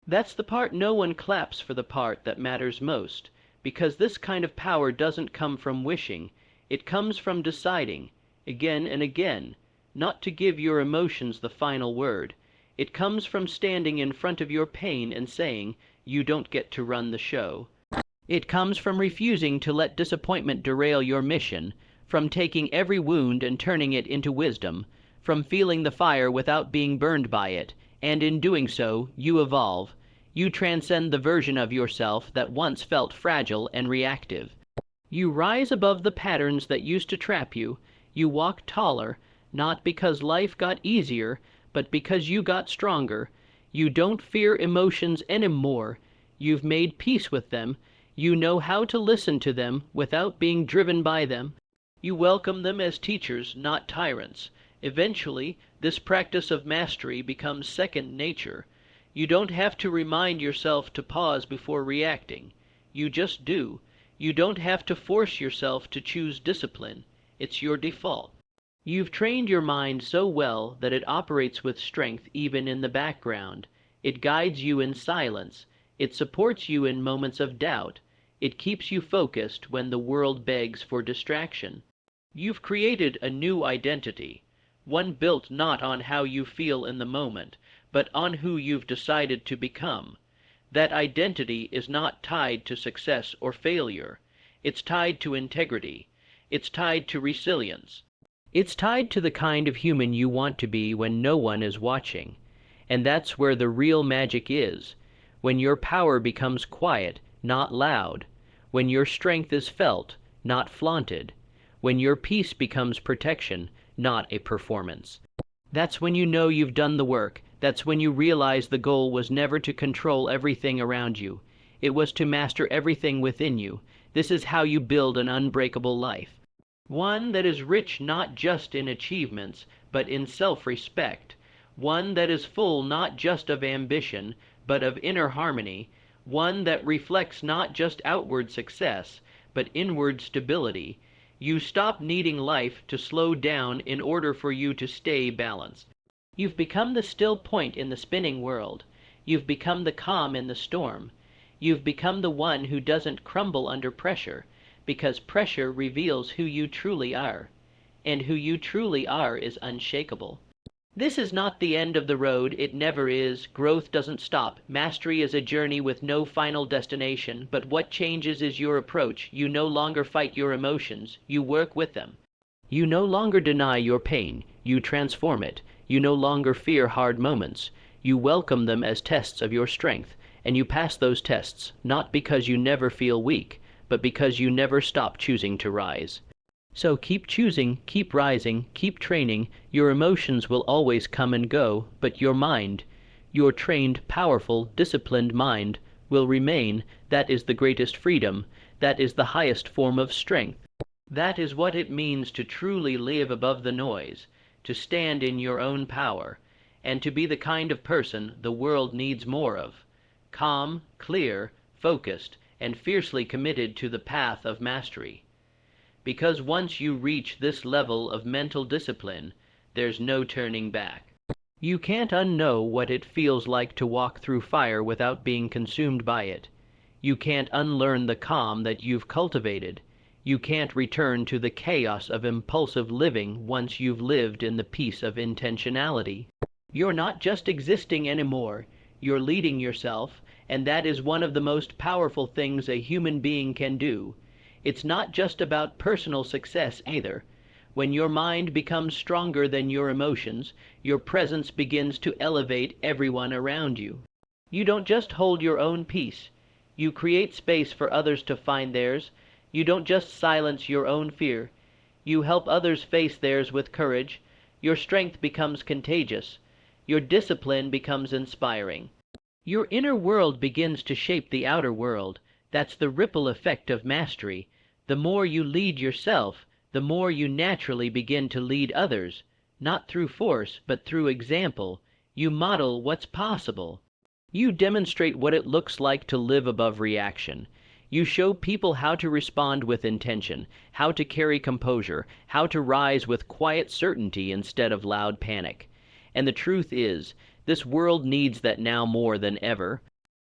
That's the part no one claps for, the part that matters most, because this kind of power doesn't come from wishing. It comes from deciding, again and again, not to give your emotions the final word. It comes from standing in front of your pain and saying, "You don't get to run the show." It comes from refusing to let disappointment derail your mission, from taking every wound and turning it into wisdom, from feeling the fire without being burned by it, and in doing so, you evolve. You transcend the version of yourself that once felt fragile and reactive. You rise above the patterns that used to trap you. You walk taller, not because life got easier, but because you got stronger. You don't fear emotions anymore. You've made peace with them. You know how to listen to them without being driven by them. You welcome them as teachers, not tyrants. Eventually, this practice of mastery becomes second nature. You don't have to remind yourself to pause before reacting. You just do. You don't have to force yourself to choose discipline. It's your default. You've trained your mind so well that it operates with strength even in the background. It guides you in silence. It supports you in moments of doubt. It keeps you focused when the world begs for distraction. You've created a new identity, one built not on how you feel in the moment, but on who you've decided to become. That identity is not tied to success or failure. It's tied to integrity. It's tied to resilience. It's tied to the kind of human you want to be when no one is watching. And that's where the real magic is, when your power becomes quiet, not loud, when your strength is felt, not flaunted, when your peace becomes protection, not a performance. That's when you know you've done the work. That's when you realize the goal was never to control everything around you. It was to master everything within you. This is how you build an unbreakable life. One that is rich not just in achievements, but in self-respect. One that is full not just of ambition, but of inner harmony. One that reflects not just outward success, but inward stability. You stop needing life to slow down in order for you to stay balanced. You've become the still point in the spinning world. You've become the calm in the storm. You've become the one who doesn't crumble under pressure, because pressure reveals who you truly are, and who you truly are is unshakable. This is not the end of the road, it never is. Growth doesn't stop. Mastery is a journey with no final destination, but what changes is your approach. You no longer fight your emotions, you work with them. You no longer deny your pain, you transform it. You no longer fear hard moments, you welcome them as tests of your strength, and you pass those tests, not because you never feel weak, but because you never stop choosing to rise. So keep choosing, keep rising, keep training. Your emotions will always come and go, but your mind, your trained, powerful, disciplined mind, will remain. That is the greatest freedom. That is the highest form of strength. That is what it means to truly live above the noise, to stand in your own power, and to be the kind of person the world needs more of. Calm, clear, focused, and fiercely committed to the path of mastery. Because once you reach this level of mental discipline, there's no turning back. You can't unknow what it feels like to walk through fire without being consumed by it. You can't unlearn the calm that you've cultivated. You can't return to the chaos of impulsive living once you've lived in the peace of intentionality. You're not just existing anymore, you're leading yourself, and that is one of the most powerful things a human being can do. It's not just about personal success either. When your mind becomes stronger than your emotions, your presence begins to elevate everyone around you. You don't just hold your own peace. You create space for others to find theirs. You don't just silence your own fear. You help others face theirs with courage. Your strength becomes contagious. Your discipline becomes inspiring. Your inner world begins to shape the outer world. That's the ripple effect of mastery. The more you lead yourself, the more you naturally begin to lead others, not through force, but through example. You model what's possible. You demonstrate what it looks like to live above reaction. You show people how to respond with intention, how to carry composure, how to rise with quiet certainty instead of loud panic. And the truth is, this world needs that now more than ever.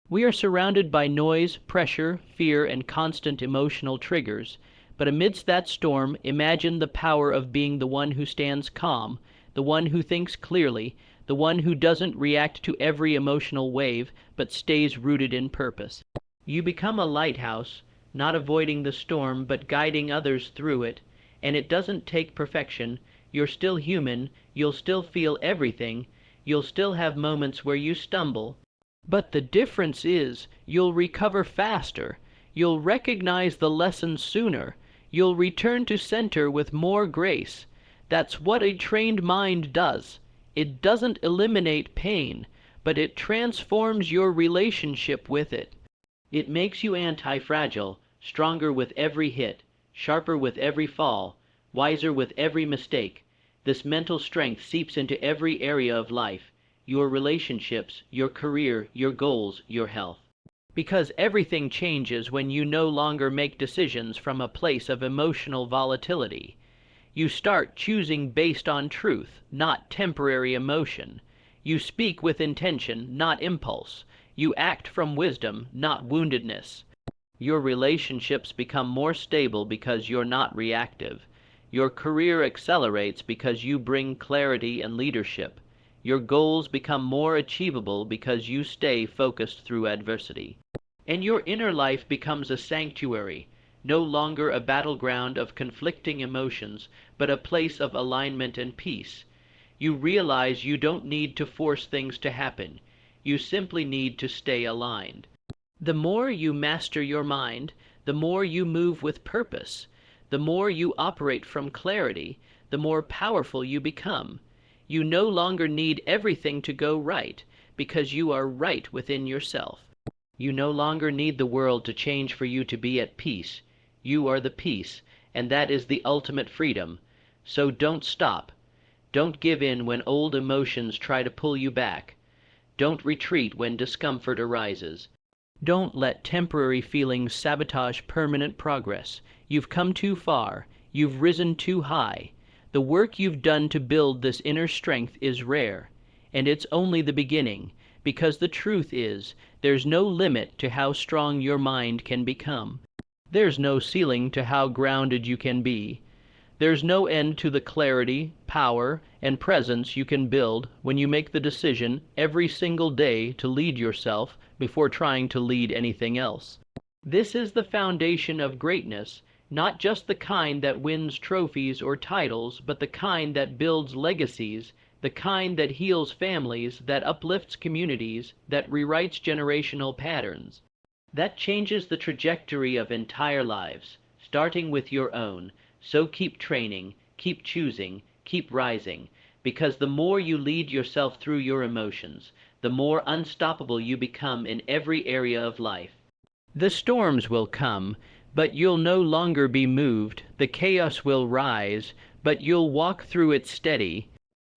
We are surrounded by noise, pressure, fear, and constant emotional triggers. But amidst that storm, imagine the power of being the one who stands calm, the one who thinks clearly, the one who doesn't react to every emotional wave, but stays rooted in purpose. You become a lighthouse, not avoiding the storm, but guiding others through it. And it doesn't take perfection. You're still human, you'll still feel everything, you'll still have moments where you stumble. But the difference is, you'll recover faster, you'll recognize the lesson sooner, you'll return to center with more grace. That's what a trained mind does. It doesn't eliminate pain, but it transforms your relationship with it. It makes you anti-fragile, stronger with every hit, sharper with every fall, wiser with every mistake. This mental strength seeps into every area of life. Your relationships, your career, your goals, your health. Because everything changes when you no longer make decisions from a place of emotional volatility. You start choosing based on truth, not temporary emotion. You speak with intention, not impulse. You act from wisdom, not woundedness. Your relationships become more stable because you're not reactive. Your career accelerates because you bring clarity and leadership. Your goals become more achievable because you stay focused through adversity. And your inner life becomes a sanctuary, no longer a battleground of conflicting emotions, but a place of alignment and peace. You realize you don't need to force things to happen. You simply need to stay aligned. The more you master your mind, the more you move with purpose. The more you operate from clarity, the more powerful you become. You no longer need everything to go right, because you are right within yourself. You no longer need the world to change for you to be at peace. You are the peace, and that is the ultimate freedom. So don't stop. Don't give in when old emotions try to pull you back. Don't retreat when discomfort arises. Don't let temporary feelings sabotage permanent progress. You've come too far. You've risen too high. The work you've done to build this inner strength is rare, and it's only the beginning, because the truth is, there's no limit to how strong your mind can become. There's no ceiling to how grounded you can be. There's no end to the clarity, power, and presence you can build when you make the decision every single day to lead yourself before trying to lead anything else. This is the foundation of greatness, not just the kind that wins trophies or titles, but the kind that builds legacies, the kind that heals families, that uplifts communities, that rewrites generational patterns. That changes the trajectory of entire lives, starting with your own. So keep training, keep choosing, keep rising, because the more you lead yourself through your emotions, the more unstoppable you become in every area of life. The storms will come, but you'll no longer be moved. The chaos will rise, but you'll walk through it steady.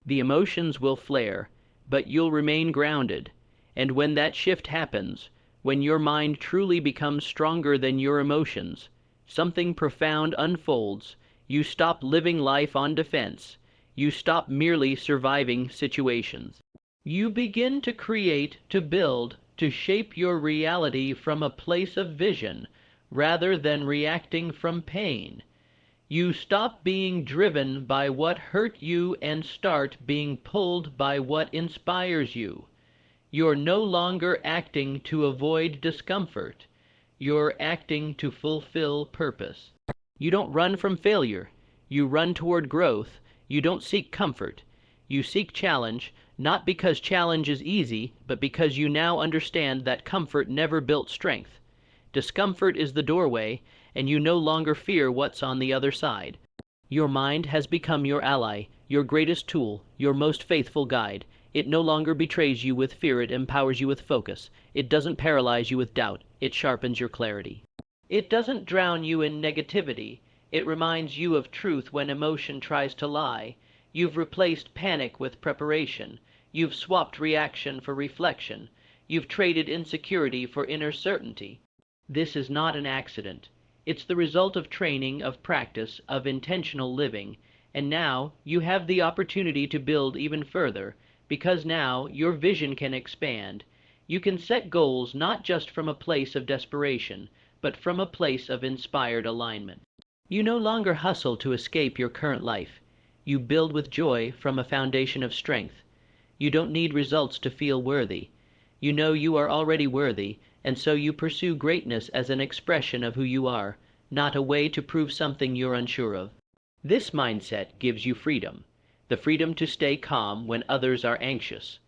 The emotions will flare, but you'll remain grounded. And when that shift happens, when your mind truly becomes stronger than your emotions, something profound unfolds. You stop living life on defense. You stop merely surviving situations. You begin to create, to build, to shape your reality from a place of vision, rather than reacting from pain. You stop being driven by what hurt you and start being pulled by what inspires you. You're no longer acting to avoid discomfort. You're acting to fulfill purpose. You don't run from failure. You run toward growth. You don't seek comfort. You seek challenge, not because challenge is easy, but because you now understand that comfort never built strength. Discomfort is the doorway, and you no longer fear what's on the other side. Your mind has become your ally, your greatest tool, your most faithful guide. It no longer betrays you with fear, it empowers you with focus. It doesn't paralyze you with doubt, it sharpens your clarity. It doesn't drown you in negativity, it reminds you of truth when emotion tries to lie. You've replaced panic with preparation. You've swapped reaction for reflection. You've traded insecurity for inner certainty. This is not an accident. It's the result of training, of practice, of intentional living. And now you have the opportunity to build even further, because now your vision can expand. You can set goals not just from a place of desperation, but from a place of inspired alignment. You no longer hustle to escape your current life. You build with joy from a foundation of strength. You don't need results to feel worthy. You know you are already worthy, and so you pursue greatness as an expression of who you are, not a way to prove something you're unsure of. This mindset gives you freedom. The freedom to stay calm when others are anxious.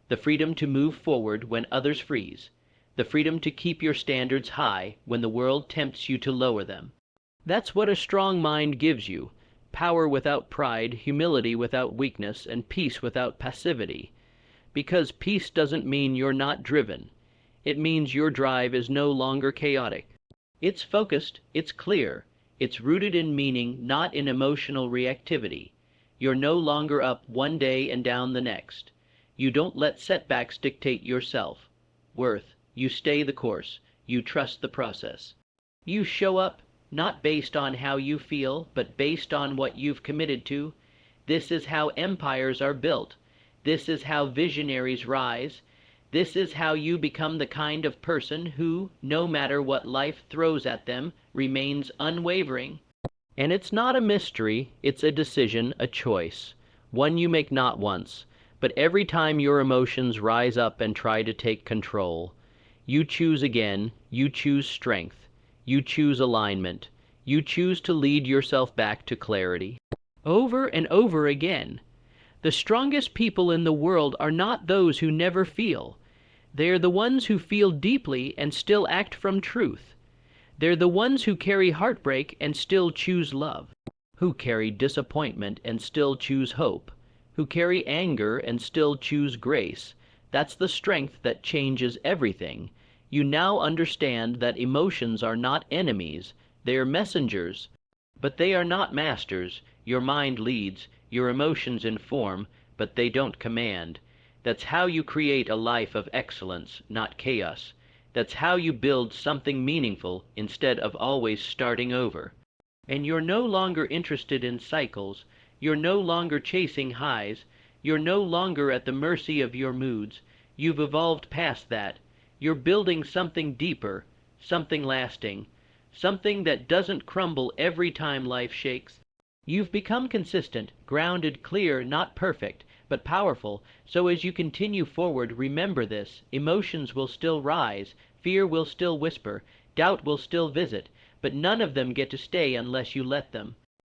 The freedom to move forward when others freeze. The freedom to keep your standards high when the world tempts you to lower them. That's what a strong mind gives you: power without pride, humility without weakness, and peace without passivity. Because peace doesn't mean you're not driven. It means your drive is no longer chaotic. It's focused, it's clear, it's rooted in meaning, not in emotional reactivity. You're no longer up one day and down the next. You don't let setbacks dictate your self-worth. You stay the course. You trust the process. You show up not based on how you feel, but based on what you've committed to. This is how empires are built. This is how visionaries rise. This is how you become the kind of person who, no matter what life throws at them, remains unwavering. And it's not a mystery, it's a decision, a choice, one you make not once, but every time your emotions rise up and try to take control. You choose again, you choose strength, you choose alignment, you choose to lead yourself back to clarity. Over and over again. The strongest people in the world are not those who never feel. They are the ones who feel deeply and still act from truth. They're the ones who carry heartbreak and still choose love, who carry disappointment and still choose hope, who carry anger and still choose grace. That's the strength that changes everything. You now understand that emotions are not enemies, they are messengers. But they are not masters. Your mind leads, your emotions inform, but they don't command. That's how you create a life of excellence, not chaos. That's how you build something meaningful instead of always starting over. And you're no longer interested in cycles. You're no longer chasing highs. You're no longer at the mercy of your moods. You've evolved past that. You're building something deeper, something lasting. something that doesn't crumble every time life shakes. You've become consistent, grounded, clear, not perfect, but powerful, so as you continue forward, remember this: emotions will still rise, fear will still whisper, doubt will still visit, but none of them get to stay unless you let them.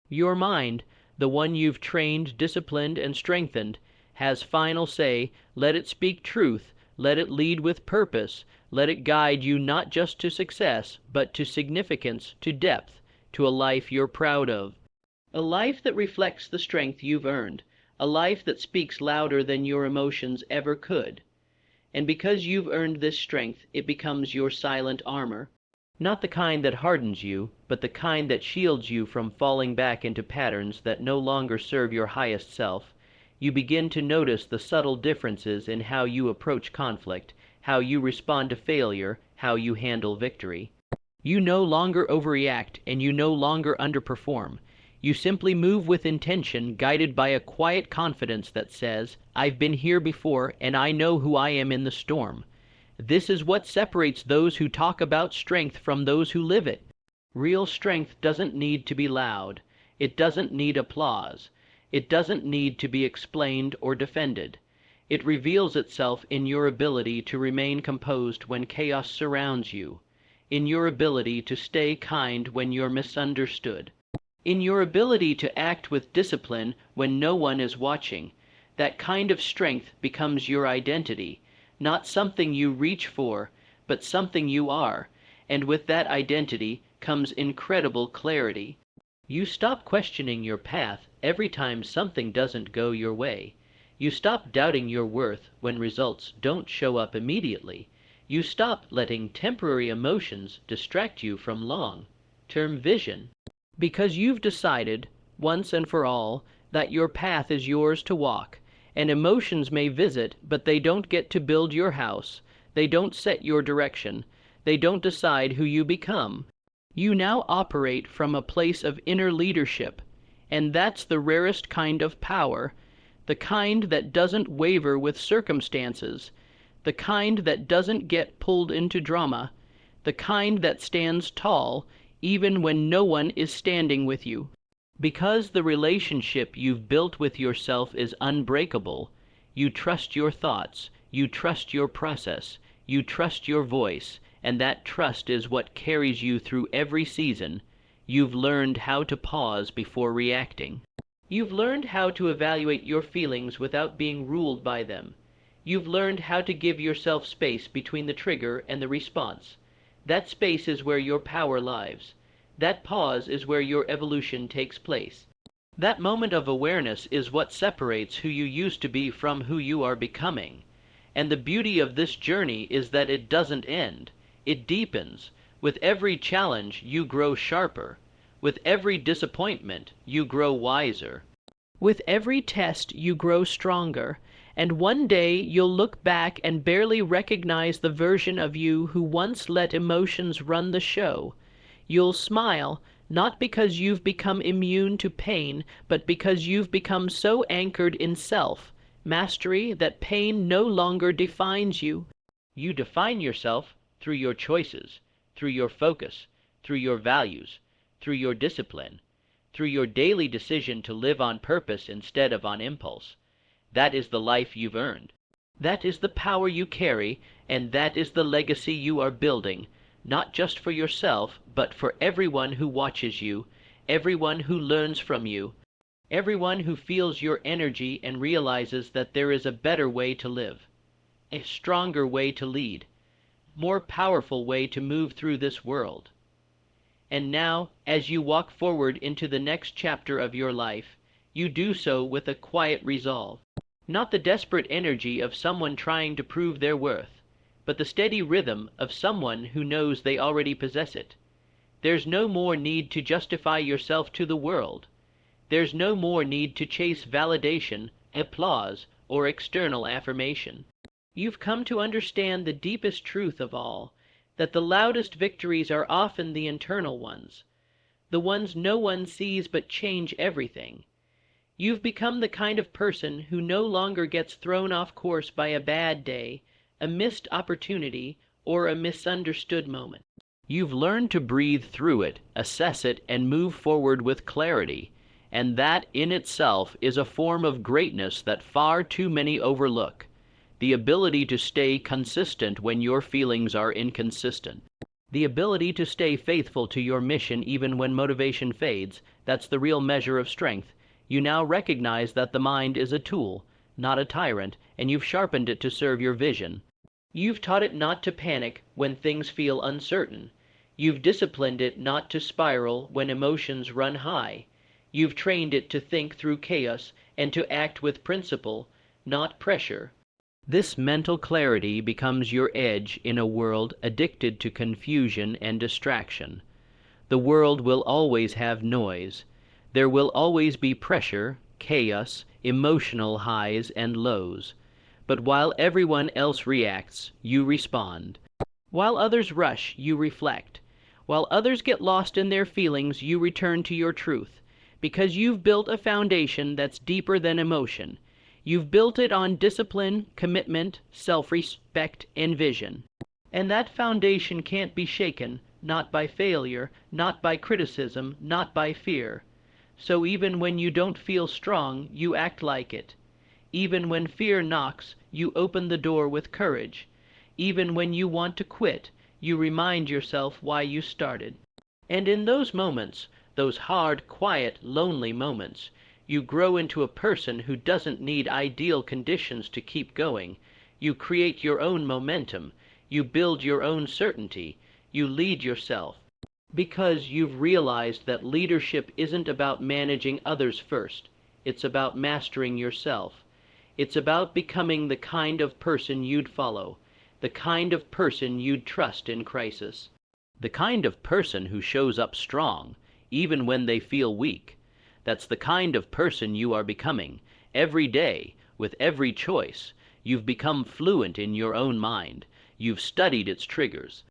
Your mind, the one you've trained, disciplined, and strengthened, has final say. Let it speak truth, let it lead with purpose, let it guide you not just to success, but to significance, to depth, to a life you're proud of. A life that reflects the strength you've earned, a life that speaks louder than your emotions ever could. And because you've earned this strength, it becomes your silent armor. Not the kind that hardens you, but the kind that shields you from falling back into patterns that no longer serve your highest self. You begin to notice the subtle differences in how you approach conflict, how you respond to failure, how you handle victory. You no longer overreact, and you no longer underperform. You simply move with intention, guided by a quiet confidence that says, "I've been here before, and I know who I am in the storm." This is what separates those who talk about strength from those who live it. Real strength doesn't need to be loud. It doesn't need applause. It doesn't need to be explained or defended. It reveals itself in your ability to remain composed when chaos surrounds you, in your ability to stay kind when you're misunderstood, in your ability to act with discipline when no one is watching. That kind of strength becomes your identity, not something you reach for, but something you are, and with that identity comes incredible clarity. You stop questioning your path every time something doesn't go your way. You stop doubting your worth when results don't show up immediately. You stop letting temporary emotions distract you from long-term vision. Because you've decided, once and for all, that your path is yours to walk, and emotions may visit, but they don't get to build your house. They don't set your direction. They don't decide who you become. You now operate from a place of inner leadership, and that's the rarest kind of power, the kind that doesn't waver with circumstances, the kind that doesn't get pulled into drama, the kind that stands tall even when no one is standing with you. Because the relationship you've built with yourself is unbreakable, you trust your thoughts, you trust your process, you trust your voice, and that trust is what carries you through every season. You've learned how to pause before reacting. You've learned how to evaluate your feelings without being ruled by them. You've learned how to give yourself space between the trigger and the response. That space is where your power lies. That pause is where your evolution takes place. That moment of awareness is what separates who you used to be from who you are becoming. And the beauty of this journey is that it doesn't end. It deepens. With every challenge, you grow sharper. With every disappointment, you grow wiser. With every test, you grow stronger. And one day, you'll look back and barely recognize the version of you who once let emotions run the show. You'll smile, not because you've become immune to pain, but because you've become so anchored in self-mastery that pain no longer defines you. You define yourself through your choices, through your focus, through your values, through your discipline, through your daily decision to live on purpose instead of on impulse. That is the life you've earned. That is the power you carry, and that is the legacy you are building, not just for yourself, but for everyone who watches you, everyone who learns from you, everyone who feels your energy and realizes that there is a better way to live, a stronger way to lead, more powerful way to move through this world. And now, as you walk forward into the next chapter of your life, you do so with a quiet resolve, not the desperate energy of someone trying to prove their worth, but the steady rhythm of someone who knows they already possess it. There's no more need to justify yourself to the world. There's no more need to chase validation, applause, or external affirmation. You've come to understand the deepest truth of all, that the loudest victories are often the internal ones, the ones no one sees but change everything. You've become the kind of person who no longer gets thrown off course by a bad day, a missed opportunity, or a misunderstood moment. You've learned to breathe through it, assess it, and move forward with clarity. And that in itself is a form of greatness that far too many overlook. The ability to stay consistent when your feelings are inconsistent. The ability to stay faithful to your mission even when motivation fades, that's the real measure of strength. You now recognize that the mind is a tool, not a tyrant, and you've sharpened it to serve your vision. You've taught it not to panic when things feel uncertain. You've disciplined it not to spiral when emotions run high. You've trained it to think through chaos and to act with principle, not pressure. This mental clarity becomes your edge in a world addicted to confusion and distraction. The world will always have noise. There will always be pressure, chaos, emotional highs and lows. But while everyone else reacts, you respond. While others rush, you reflect. While others get lost in their feelings, you return to your truth, because you've built a foundation that's deeper than emotion. You've built it on discipline, commitment, self-respect, and vision. And that foundation can't be shaken, not by failure, not by criticism, not by fear. So even when you don't feel strong, you act like it. Even when fear knocks, you open the door with courage. Even when you want to quit, you remind yourself why you started. And in those moments, those hard, quiet, lonely moments, you grow into a person who doesn't need ideal conditions to keep going. You create your own momentum. You build your own certainty. You lead yourself. Because you've realized that leadership isn't about managing others first. It's about mastering yourself. It's about becoming the kind of person you'd follow, the kind of person you'd trust in crisis, the kind of person who shows up strong, even when they feel weak. That's the kind of person you are becoming. Every day, with every choice, you've become fluent in your own mind. You've studied its triggers.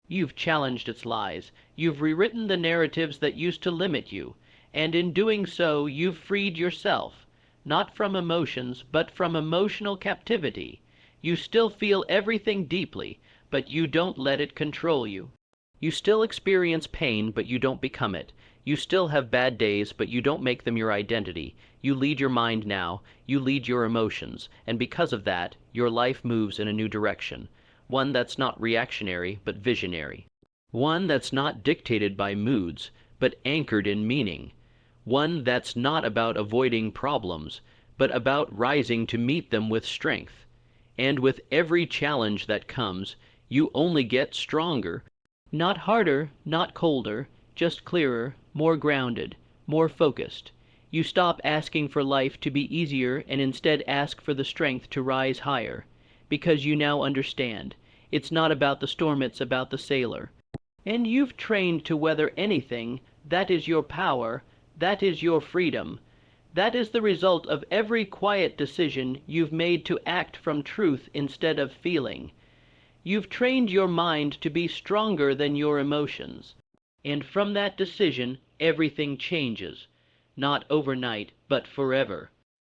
You've challenged its lies. You've rewritten the narratives that used to limit you. And in doing so, you've freed yourself, not from emotions, but from emotional captivity. You still feel everything deeply, but you don't let it control you. You still experience pain, but you don't become it. You still have bad days, but you don't make them your identity. You lead your mind now. You lead your emotions. And because of that, your life moves in a new direction. One that's not reactionary, but visionary. One that's not dictated by moods, but anchored in meaning. One that's not about avoiding problems, but about rising to meet them with strength. And with every challenge that comes, you only get stronger. Not harder, not colder, just clearer, more grounded, more focused. You stop asking for life to be easier and instead ask for the strength to rise higher, because you now understand. It's not about the storm, it's about the sailor. And you've trained to weather anything. That is your power. That is your freedom. That is the result of every quiet decision you've made to act from truth instead of feeling. You've trained your mind to be stronger than your emotions. And from that decision, everything changes. Not overnight, but forever.